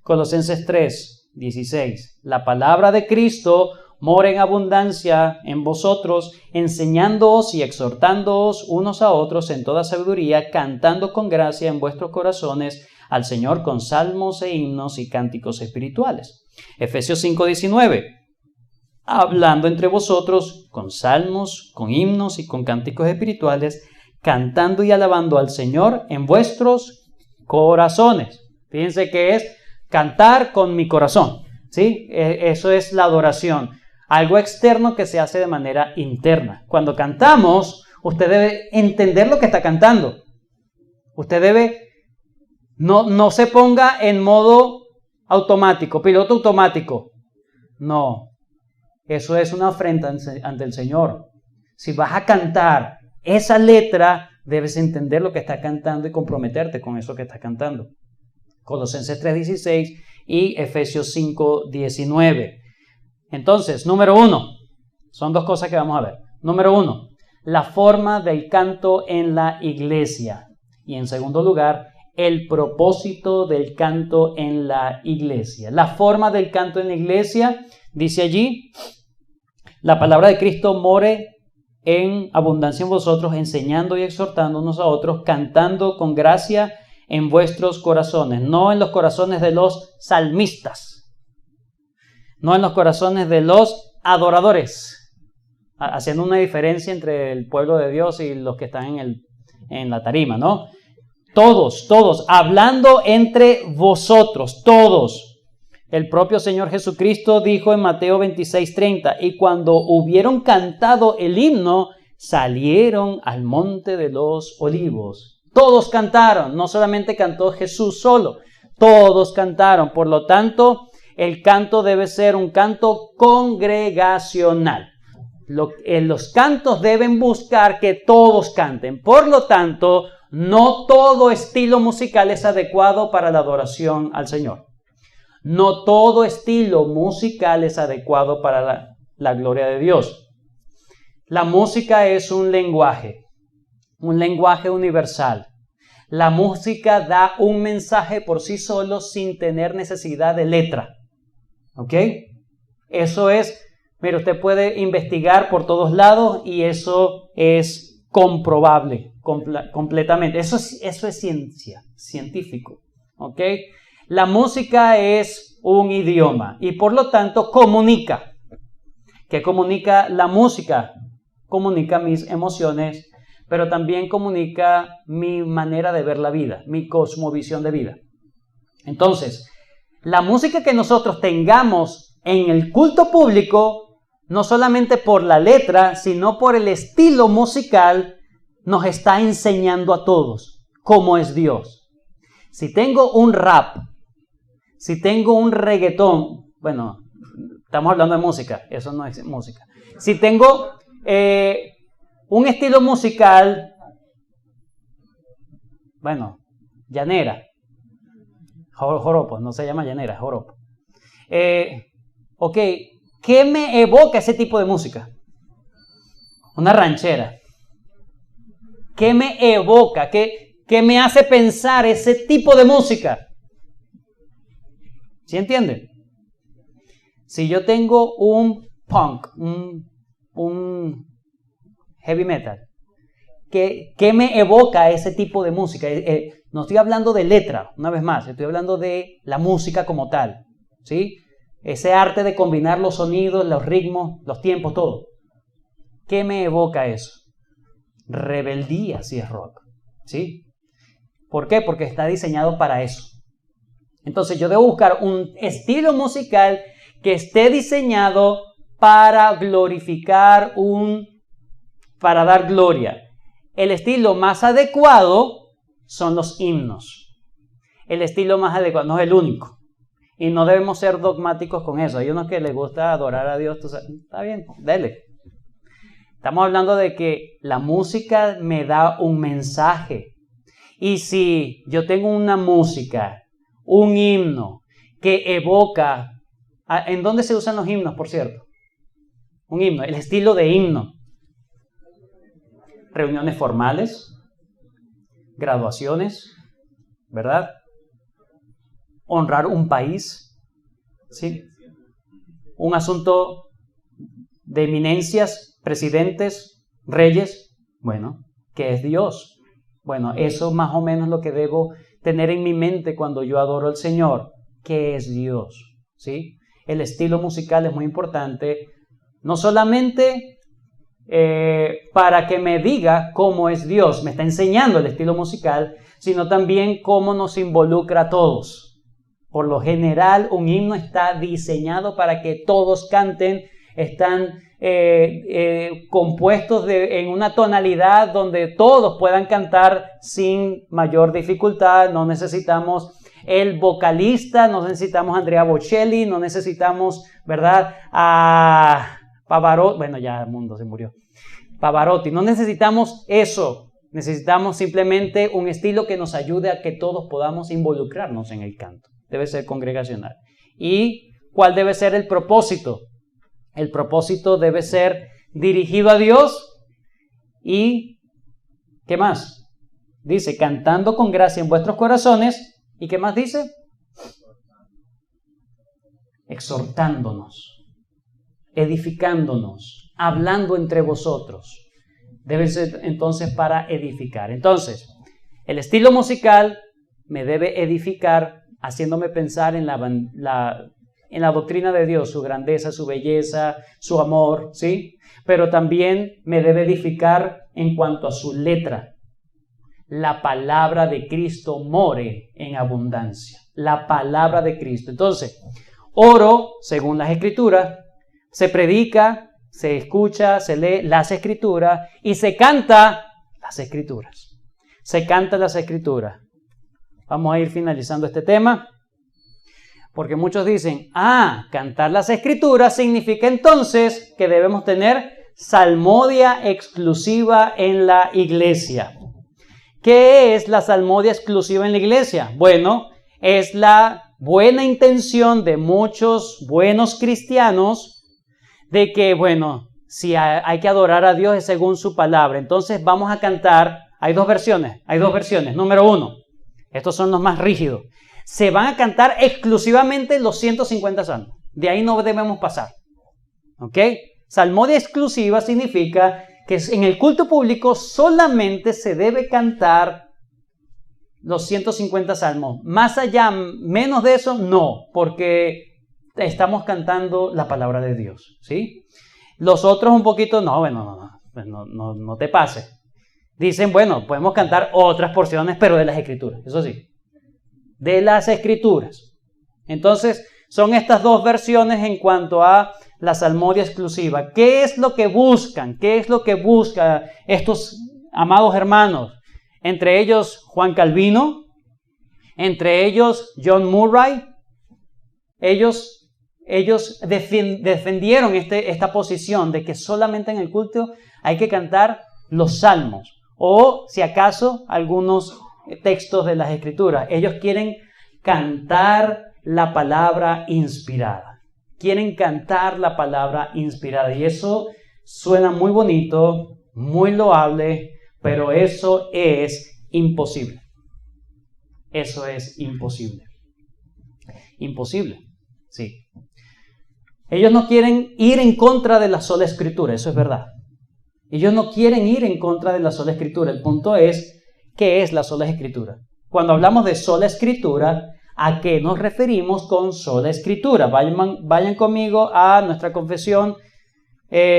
[SPEAKER 1] Colosenses 3, 16. La palabra de Cristo mora en abundancia en vosotros, enseñándoos y exhortándoos unos a otros en toda sabiduría, cantando con gracia en vuestros corazones al Señor con salmos e himnos y cánticos espirituales. Efesios 5, 19. Hablando entre vosotros con salmos, con himnos y con cánticos espirituales, cantando y alabando al Señor en vuestros corazones. Fíjense que es cantar con mi corazón, ¿sí? Eso es la adoración. Algo externo que se hace de manera interna. Cuando cantamos, usted debe entender lo que está cantando. Usted debe, no se ponga en modo automático, piloto automático. No, eso es una afrenta ante el Señor. Si vas a cantar esa letra, debes entender lo que estás cantando y comprometerte con eso que estás cantando. Colosenses 3:16 y Efesios 5:19. Entonces, número 1, son dos cosas que vamos a ver. Número 1, la forma del canto en la iglesia. Y en segundo lugar, el propósito del canto en la iglesia. La forma del canto en la iglesia, dice allí, la palabra de Cristo more en abundancia en vosotros, enseñando y exhortando unos a otros, cantando con gracia en vuestros corazones, no en los corazones de los salmistas, no en los corazones de los adoradores, haciendo una diferencia entre el pueblo de Dios y los que están en la tarima, ¿no? Todos, hablando entre vosotros, todos. El propio Señor Jesucristo dijo en Mateo 26:30, y cuando hubieron cantado el himno, salieron al monte de los olivos. Todos cantaron, no solamente cantó Jesús solo, todos cantaron. Por lo tanto, el canto debe ser un canto congregacional. Los cantos deben buscar que todos canten. Por lo tanto, no todo estilo musical es adecuado para la adoración al Señor. No todo estilo musical es adecuado para la gloria de Dios. La música es un lenguaje universal. La música da un mensaje por sí solo sin tener necesidad de letra. ¿Ok? Eso es, mire, usted puede investigar por todos lados y eso es comprobable completamente. Eso es ciencia, científico. ¿Ok? La música es un idioma y por lo tanto comunica. ¿Qué comunica la música? Comunica mis emociones, pero también comunica mi manera de ver la vida, mi cosmovisión de vida. Entonces, la música que nosotros tengamos en el culto público, no solamente por la letra, sino por el estilo musical, nos está enseñando a todos cómo es Dios. Si tengo un rap, si tengo un reggaetón, bueno, estamos hablando de música, eso no es música. Si tengo un estilo musical, bueno, llanera, joropo, no se llama llanera, joropo. Ok, ¿qué me evoca ese tipo de música? Una ranchera. ¿Qué me evoca? ¿Qué me hace pensar ese tipo de música? ¿Sí entienden? Si yo tengo un punk, un heavy metal, ¿qué me evoca ese tipo de música? No estoy hablando de letra, una vez más, estoy hablando de la música como tal, ¿sí? Ese arte de combinar los sonidos, los ritmos, los tiempos, todo. ¿Qué me evoca eso? Rebeldía, si es rock, ¿sí? ¿Por qué? Porque está diseñado para eso. Entonces yo debo buscar un estilo musical que esté diseñado para glorificar para dar gloria. El estilo más adecuado son los himnos. El estilo más adecuado no es el único. Y no debemos ser dogmáticos con eso. Hay unos que les gusta adorar a Dios. Está bien, dele. Estamos hablando de que la música me da un mensaje. Y si yo tengo una música, un himno que evoca... ¿En dónde se usan los himnos, por cierto? Un himno, el estilo de himno. Reuniones formales, graduaciones, ¿verdad? Honrar un país, ¿sí? Un asunto de eminencias, presidentes, reyes. Bueno, ¿qué es Dios? Bueno, eso más o menos es lo que debo tener en mi mente cuando yo adoro al Señor. ¿Qué es Dios? ¿Sí? El estilo musical es muy importante, no solamente para que me diga cómo es Dios, me está enseñando el estilo musical, sino también cómo nos involucra a todos. Por lo general, un himno está diseñado para que todos canten, están compuestos en una tonalidad donde todos puedan cantar sin mayor dificultad. No necesitamos el vocalista, no necesitamos a Andrea Bocelli, no necesitamos, ¿verdad?, a Pavarotti, bueno, ya el mundo se murió, Pavarotti, no necesitamos eso, necesitamos simplemente un estilo que nos ayude a que todos podamos involucrarnos en el canto. Debe ser congregacional. ¿Y cuál debe ser el propósito? El propósito debe ser dirigido a Dios y, ¿qué más? Dice, cantando con gracia en vuestros corazones. ¿Y qué más dice? Exhortándonos, edificándonos, hablando entre vosotros. deben ser entonces para edificar. Entonces, el estilo musical me debe edificar, haciéndome pensar en la doctrina de Dios, su grandeza, su belleza, su amor, ¿sí? Pero también me debe edificar en cuanto a su letra. La palabra de Cristo more en abundancia. La palabra de Cristo. Entonces, oro según las Escrituras, se predica, se escucha, se lee las Escrituras y se canta las Escrituras. Se canta las Escrituras. Vamos a ir finalizando este tema, porque muchos dicen, cantar las Escrituras significa entonces que debemos tener salmodia exclusiva en la iglesia. ¿Qué es la salmodia exclusiva en la iglesia? Bueno, es la buena intención de muchos buenos cristianos de que, bueno, si hay que adorar a Dios es según su palabra. Entonces vamos a cantar, hay dos versiones. Número 1, estos son los más rígidos. Se van a cantar exclusivamente los 150 salmos. De ahí no debemos pasar. ¿Ok? Salmodia exclusiva significa que en el culto público solamente se debe cantar los 150 salmos. Más allá, menos de eso, no, porque estamos cantando la palabra de Dios, ¿sí? Los otros un poquito, no te pases. Dicen, bueno, podemos cantar otras porciones, pero de las Escrituras, eso sí, de las Escrituras. Entonces, son estas dos versiones en cuanto a la salmodia exclusiva. ¿Qué es lo que buscan? ¿Qué es lo que buscan estos amados hermanos? Entre ellos Juan Calvino, entre ellos John Murray. Ellos defendieron esta posición de que solamente en el culto hay que cantar los salmos o, si acaso, algunos textos de las Escrituras. Ellos quieren cantar la palabra inspirada. Quieren cantar la palabra inspirada. Y eso suena muy bonito, muy loable, pero eso es imposible. Eso es imposible. Imposible, sí. Ellos no quieren ir en contra de la sola Escritura, eso es verdad. Ellos no quieren ir en contra de la sola Escritura. El punto es, ¿qué es la sola Escritura? Cuando hablamos de sola Escritura, ¿a qué nos referimos con sola Escritura? Vayan conmigo a nuestra confesión,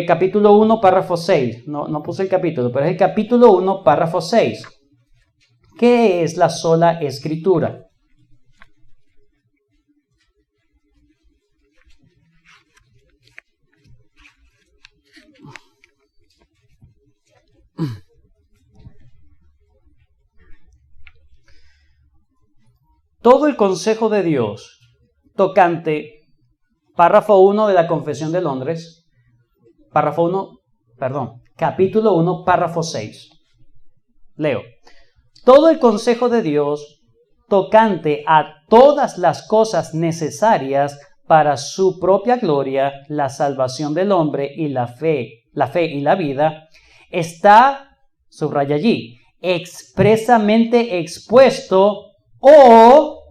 [SPEAKER 1] capítulo 1, párrafo 6. No puse el capítulo, pero es el capítulo 1, párrafo 6. ¿Qué es la sola Escritura? Todo el consejo de Dios tocante, párrafo 1 de la Confesión de Londres, capítulo 1, párrafo 6. Leo. Todo el consejo de Dios tocante a todas las cosas necesarias para su propia gloria, la salvación del hombre y la fe y la vida, está, subraya allí, expresamente expuesto o,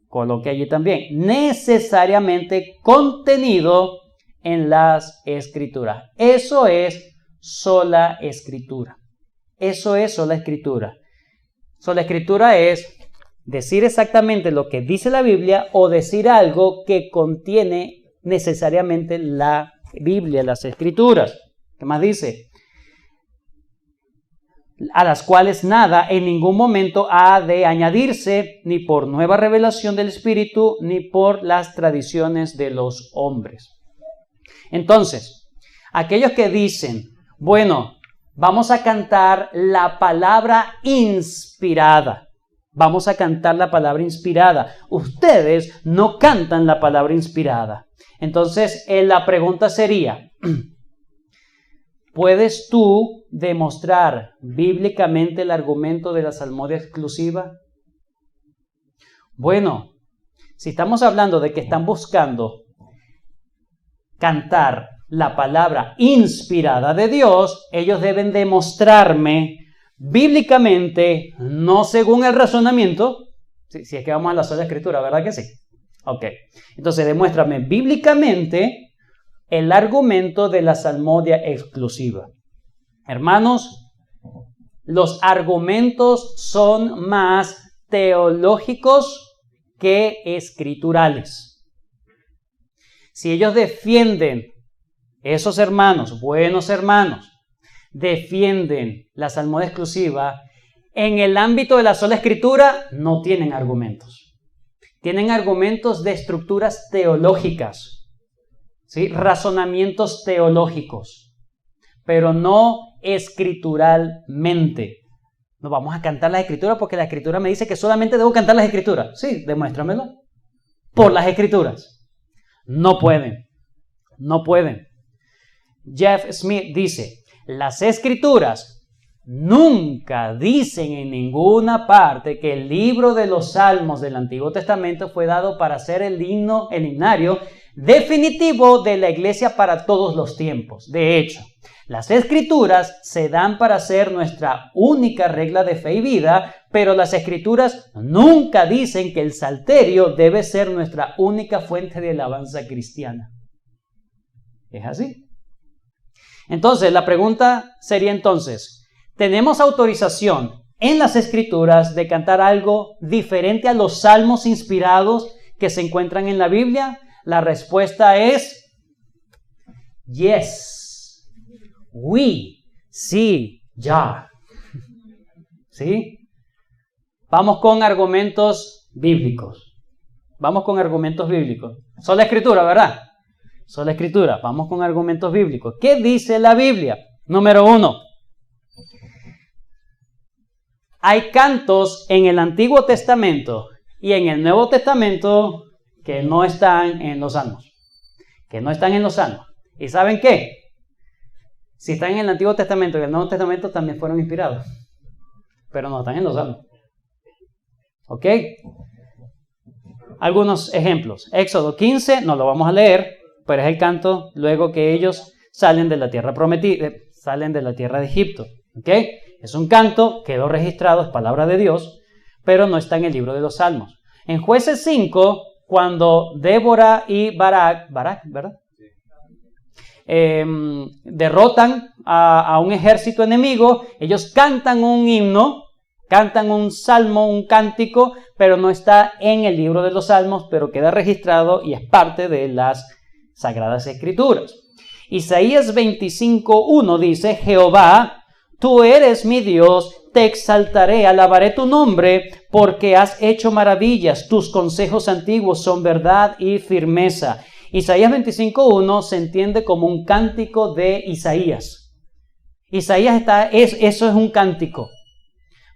[SPEAKER 1] coloque allí también, necesariamente contenido en las Escrituras. Eso es sola Escritura. Eso es sola Escritura. Sola Escritura es decir exactamente lo que dice la Biblia o decir algo que contiene necesariamente la Biblia, las Escrituras. ¿Qué más dice? A las cuales nada en ningún momento ha de añadirse ni por nueva revelación del Espíritu ni por las tradiciones de los hombres. Entonces, aquellos que dicen, bueno, vamos a cantar la palabra inspirada. Vamos a cantar la palabra inspirada. Ustedes no cantan la palabra inspirada. Entonces, la pregunta sería, ¿puedes tú demostrar bíblicamente el argumento de la salmodia exclusiva? Bueno, si estamos hablando de que están buscando cantar la palabra inspirada de Dios, ellos deben demostrarme bíblicamente, no según el razonamiento, si es que vamos a la sola Escritura, ¿verdad que sí? Ok, entonces demuéstrame bíblicamente el argumento de la salmodia exclusiva. Hermanos, los argumentos son más teológicos que escriturales. Si ellos defienden, esos hermanos, buenos hermanos, defienden la salmodia exclusiva, en el ámbito de la sola escritura no tienen argumentos. Tienen argumentos de estructuras teológicas, ¿sí? Razonamientos teológicos, pero no escrituralmente. No vamos a cantar las escrituras porque la escritura me dice que solamente debo cantar las escrituras. Sí, demuéstramelo. Por las escrituras. No pueden. No pueden. Jeff Smith dice, las escrituras nunca dicen en ninguna parte que el libro de los Salmos del Antiguo Testamento fue dado para ser el himnario definitivo de la iglesia para todos los tiempos. De hecho, las escrituras se dan para ser nuestra única regla de fe y vida, pero las escrituras nunca dicen que el salterio debe ser nuestra única fuente de alabanza cristiana. ¿Es así? Entonces, la pregunta sería entonces, ¿tenemos autorización en las escrituras de cantar algo diferente a los salmos inspirados que se encuentran en la Biblia? La respuesta es yes. Sí, ya. ¿Sí? Vamos con argumentos bíblicos. Sola escritura, ¿verdad? Sola escritura. Vamos con argumentos bíblicos. ¿Qué dice la Biblia? Número 1. Hay cantos en el Antiguo Testamento y en el Nuevo Testamento que no están en los Salmos. ¿Y saben qué? Si están en el Antiguo Testamento y el Nuevo Testamento también fueron inspirados, pero no están en los Salmos. ¿Ok? Algunos ejemplos. Éxodo 15, no lo vamos a leer, pero es el canto luego que ellos salen de la tierra prometida, salen de la tierra de Egipto. ¿Ok? Es un canto, quedó registrado, es palabra de Dios, pero no está en el libro de los Salmos. En Jueces 5, cuando Débora y Barak, ¿verdad? Derrotan a un ejército enemigo, ellos cantan un himno, cantan un salmo, un cántico, pero no está en el libro de los Salmos, pero queda registrado y es parte de las Sagradas Escrituras. Isaías 25:1 dice, Jehová, tú eres mi Dios, te exaltaré, alabaré tu nombre, porque has hecho maravillas, tus consejos antiguos son verdad y firmeza. Isaías 25:1 se entiende como un cántico de Isaías. Eso es un cántico.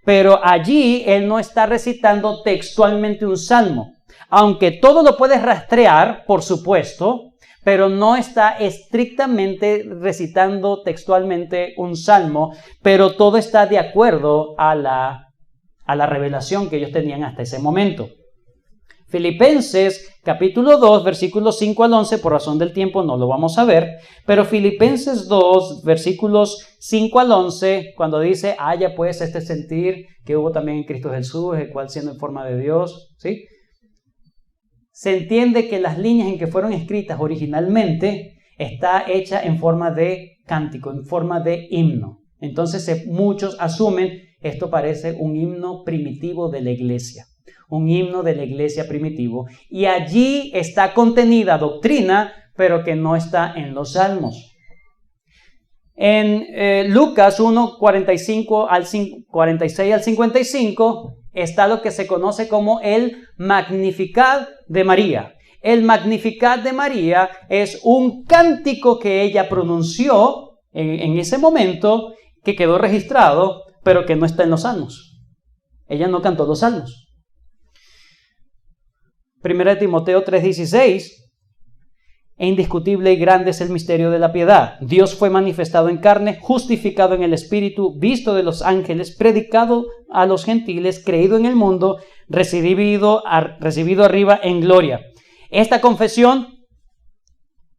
[SPEAKER 1] Pero allí él no está recitando textualmente un salmo. Aunque todo lo puedes rastrear, por supuesto, pero no está estrictamente recitando textualmente un salmo, pero todo está de acuerdo a la revelación que ellos tenían hasta ese momento. Filipenses capítulo 2, versículos 5 al 11, por razón del tiempo no lo vamos a ver, pero Filipenses 2, versículos 5 al 11, cuando dice, haya pues este sentir que hubo también en Cristo Jesús, el cual siendo en forma de Dios, ¿sí? Se entiende que las líneas en que fueron escritas originalmente está hecha en forma de cántico, en forma de himno. Entonces muchos asumen esto parece un himno primitivo de la iglesia. Un himno de la iglesia primitivo, y allí está contenida doctrina, pero que no está en los salmos. En Lucas 1, 46 al 55, está lo que se conoce como el Magnificat de María. El Magnificat de María es un cántico que ella pronunció en ese momento, que quedó registrado, pero que no está en los salmos. Ella no cantó los salmos. 1 Timoteo 3:16, indiscutible y grande es el misterio de la piedad. Dios fue manifestado en carne, justificado en el Espíritu, visto de los ángeles, predicado a los gentiles, creído en el mundo, recibido arriba en gloria. Esta confesión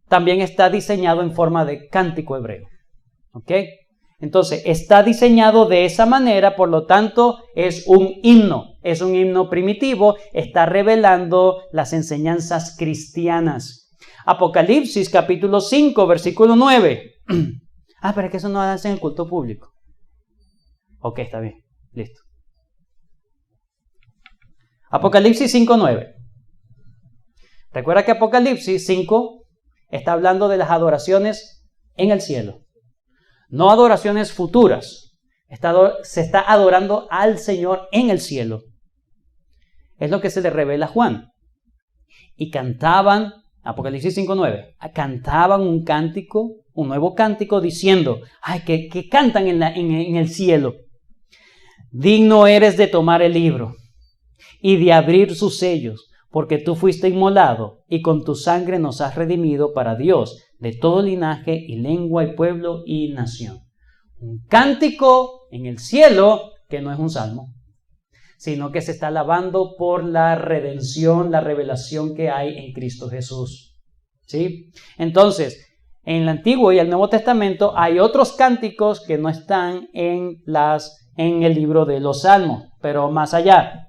[SPEAKER 1] también está diseñado en forma de cántico hebreo. ¿Ok? Entonces, está diseñado de esa manera, por lo tanto, es un himno primitivo, está revelando las enseñanzas cristianas. Apocalipsis capítulo 5, versículo 9. Pero es que eso no hace en el culto público. Ok, está bien. Listo. Apocalipsis 5:9. Recuerda que Apocalipsis 5 está hablando de las adoraciones en el cielo. No adoraciones futuras. Se está adorando al Señor en el cielo. Es lo que se le revela a Juan. Y cantaban, Apocalipsis 5:9, cantaban un cántico, un nuevo cántico diciendo, que cantan en el cielo. Digno eres de tomar el libro y de abrir sus sellos, porque tú fuiste inmolado y con tu sangre nos has redimido para Dios de todo linaje y lengua y pueblo y nación. Un cántico en el cielo que no es un salmo, sino que se está alabando por la redención, la revelación que hay en Cristo Jesús. ¿Sí? Entonces, en el Antiguo y el Nuevo Testamento hay otros cánticos que no están en el libro de los Salmos, pero más allá.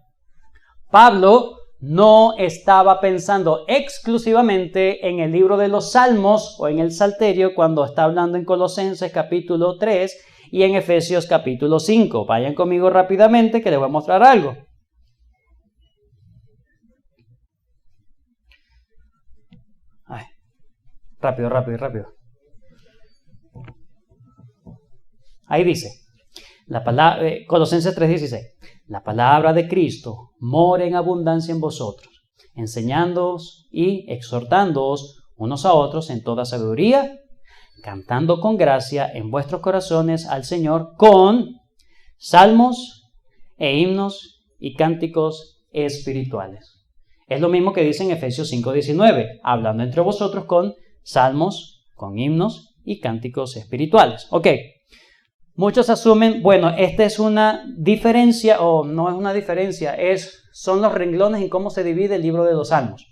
[SPEAKER 1] Pablo no estaba pensando exclusivamente en el libro de los Salmos o en el Salterio cuando está hablando en Colosenses capítulo 3 y en Efesios capítulo 5. Vayan conmigo rápidamente que les voy a mostrar algo. Rápido. Ahí dice, Colosenses 3:16. La palabra de Cristo mora en abundancia en vosotros, enseñándoos y exhortándoos unos a otros en toda sabiduría, cantando con gracia en vuestros corazones al Señor con salmos e himnos y cánticos espirituales. Es lo mismo que dice en Efesios 5:19, hablando entre vosotros con salmos, con himnos y cánticos espirituales. Ok. Muchos asumen, esta es una diferencia, o no es una diferencia, son los renglones en cómo se divide el libro de los salmos.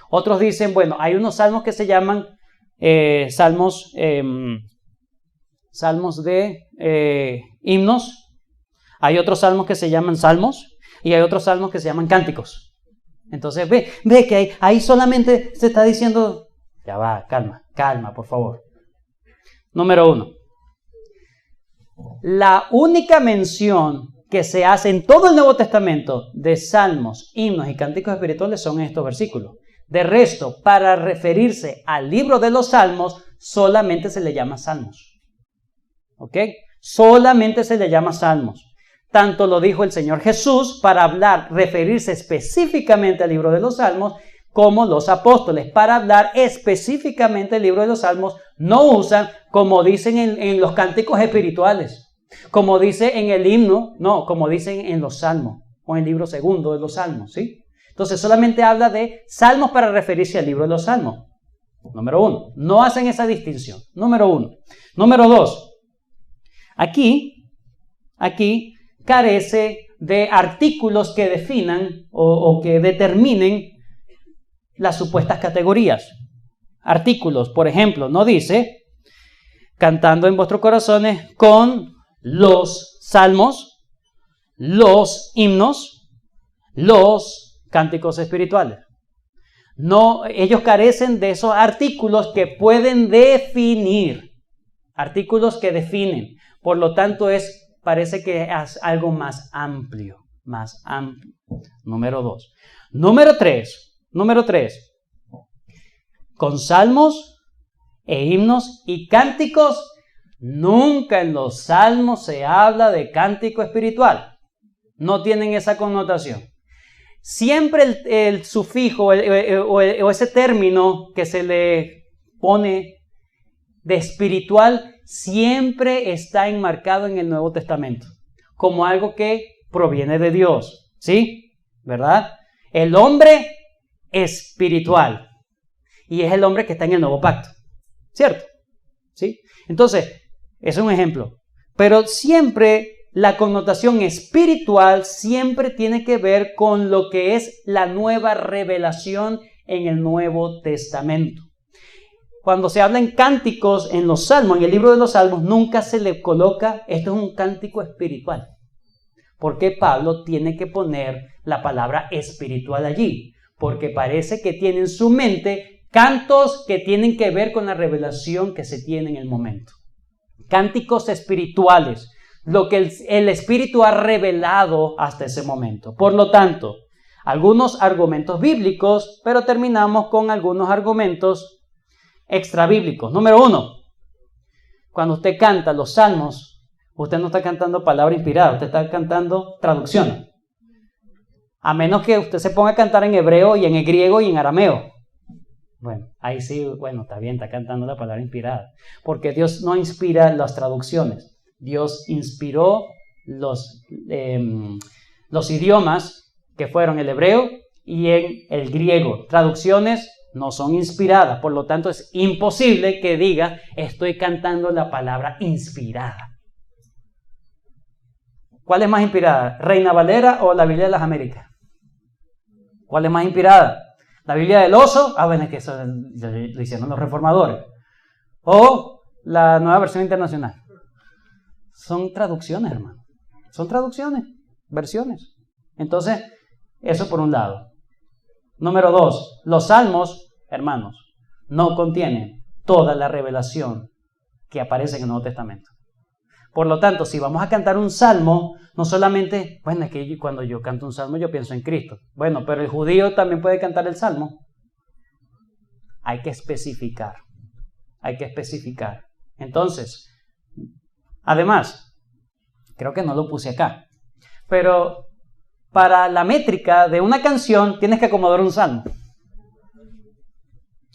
[SPEAKER 1] Otros dicen, hay unos salmos que se llaman salmos de himnos, hay otros salmos que se llaman salmos, y hay otros salmos que se llaman cánticos. Entonces ve que ahí solamente se está diciendo, ya va, calma, por favor. Número 1. La única mención que se hace en todo el Nuevo Testamento de salmos, himnos y cánticos espirituales son estos versículos. De resto, para referirse al libro de los salmos, solamente se le llama salmos. ¿Ok? Solamente se le llama salmos. Tanto lo dijo el Señor Jesús para referirse específicamente al libro de los salmos, como los apóstoles para hablar específicamente del libro de los salmos no usan, como dicen en los cánticos espirituales, como dice en el himno, no, como dicen en los salmos o en el libro segundo de los salmos, ¿sí? Entonces solamente habla de salmos para referirse al libro de los salmos. Número 1, no hacen esa distinción. Número 1. Número 2, aquí carece de artículos que definan o que determinen las supuestas categorías. Artículos, por ejemplo, no dice cantando en vuestros corazones con los salmos, los himnos, los cánticos espirituales. No, ellos carecen de esos artículos que pueden definir, artículos que definen. Por lo tanto, parece que es algo más amplio. Número 2. Número 3. Con salmos e himnos y cánticos, nunca en los salmos se habla de cántico espiritual. No tienen esa connotación. Siempre el sufijo o ese término que se le pone de espiritual siempre está enmarcado en el Nuevo Testamento como algo que proviene de Dios, ¿sí? ¿Verdad? El hombre espiritual y es el hombre que está en el nuevo pacto, ¿cierto? ¿Sí? Entonces, es un ejemplo, pero siempre la connotación espiritual siempre tiene que ver con lo que es la nueva revelación en el Nuevo Testamento. Cuando se habla en cánticos en los salmos, en el libro de los salmos, nunca se le coloca, esto es un cántico espiritual. ¿Por qué Pablo tiene que poner la palabra espiritual allí? Porque parece que tiene en su mente cantos que tienen que ver con la revelación que se tiene en el momento. Cánticos espirituales, lo que el Espíritu ha revelado hasta ese momento. Por lo tanto, algunos argumentos bíblicos, pero terminamos con algunos argumentos extrabíblicos. Número 1, cuando usted canta los salmos, usted no está cantando palabra inspirada, usted está cantando traducción. A menos que usted se ponga a cantar en hebreo y en griego y en arameo. Bueno, ahí sí, bueno, está bien, está cantando la palabra inspirada. Porque Dios no inspira las traducciones. Dios inspiró los idiomas que fueron el hebreo y en el griego. Traducciones no son inspiradas, por lo tanto es imposible que diga estoy cantando la palabra inspirada. ¿Cuál es más inspirada? ¿Reina Valera o la Biblia de las Américas? ¿Cuál es más inspirada? ¿La Biblia del oso? Bueno, es que eso lo hicieron los reformadores. ¿O la Nueva Versión Internacional? Son traducciones, hermano. Son traducciones, versiones. Entonces, eso por un lado. Número 2, los salmos, hermanos, no contienen toda la revelación que aparece en el Nuevo Testamento. Por lo tanto, si vamos a cantar un salmo, no solamente, bueno, es que cuando yo canto un salmo yo pienso en Cristo. Bueno, pero el judío también puede cantar el salmo. Hay que especificar. Hay que especificar. Entonces, además, creo que no lo puse acá, pero para la métrica de una canción tienes que acomodar un salmo.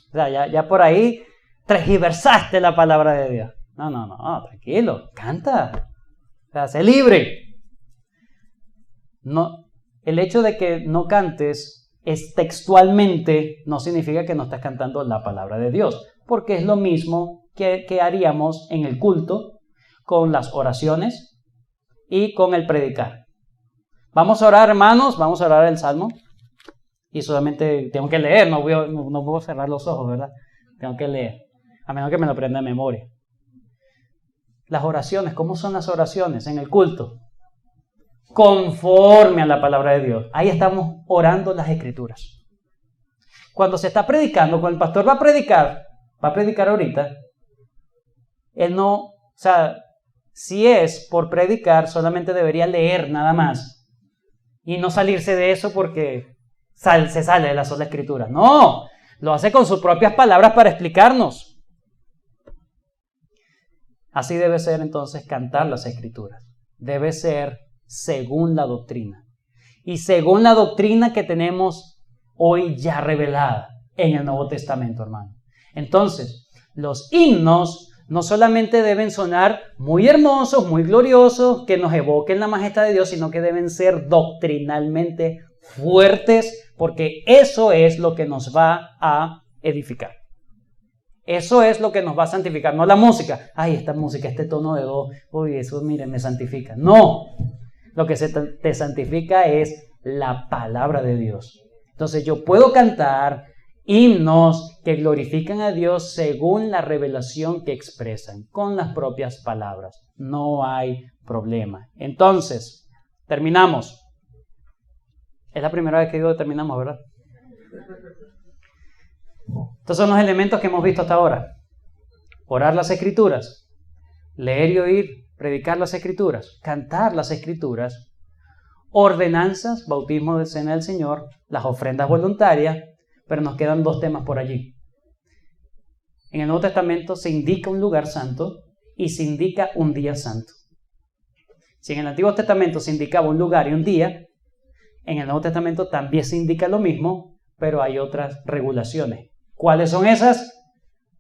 [SPEAKER 1] O sea, ya por ahí transgiversaste la palabra de Dios. No, tranquilo, canta. O sea, sé libre. No, el hecho de que no cantes textualmente no significa que no estás cantando la palabra de Dios, porque es lo mismo que haríamos en el culto con las oraciones y con el predicar. Vamos a orar, hermanos, vamos a orar el salmo y solamente tengo que leer, no puedo cerrar los ojos, ¿verdad? Tengo que leer, a menos que me lo aprenda de memoria. Las oraciones, ¿cómo son las oraciones en el culto? Conforme a la palabra de Dios. Ahí estamos orando las Escrituras. Cuando se está predicando, cuando el pastor va a predicar ahorita, él no, o sea, si es por predicar, solamente debería leer nada más y no salirse de eso porque se sale de la sola Escritura. No, lo hace con sus propias palabras para explicarnos. Así debe ser entonces cantar las Escrituras. Debe ser según la doctrina. Y según la doctrina que tenemos hoy ya revelada en el Nuevo Testamento, hermano. Entonces, los himnos no solamente deben sonar muy hermosos, muy gloriosos, que nos evoquen la majestad de Dios, sino que deben ser doctrinalmente fuertes, porque eso es lo que nos va a edificar. Eso es lo que nos va a santificar, no la música. Ay, esta música, este tono de do, uy, eso, miren, me santifica. No, lo que te santifica es la palabra de Dios. Entonces yo puedo cantar himnos que glorifican a Dios según la revelación que expresan, con las propias palabras. No hay problema. Entonces, terminamos. Es la primera vez que digo terminamos, ¿verdad? Estos son los elementos que hemos visto hasta ahora. Orar las Escrituras, leer y oír, predicar las Escrituras, cantar las Escrituras, ordenanzas, bautismo de cena del Señor, las ofrendas voluntarias, pero nos quedan 2 temas por allí. En el Nuevo Testamento se indica un lugar santo y se indica un día santo. Si en el Antiguo Testamento se indicaba un lugar y un día, en el Nuevo Testamento también se indica lo mismo, pero hay otras regulaciones. ¿Cuáles son esas?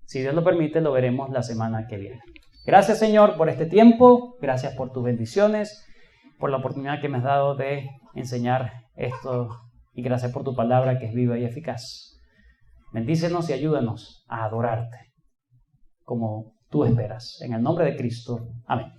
[SPEAKER 1] Si Dios lo permite, lo veremos la semana que viene. Gracias, Señor, por este tiempo. Gracias por tus bendiciones, por la oportunidad que me has dado de enseñar esto. Y gracias por tu palabra que es viva y eficaz. Bendícenos y ayúdanos a adorarte como tú esperas. En el nombre de Cristo. Amén.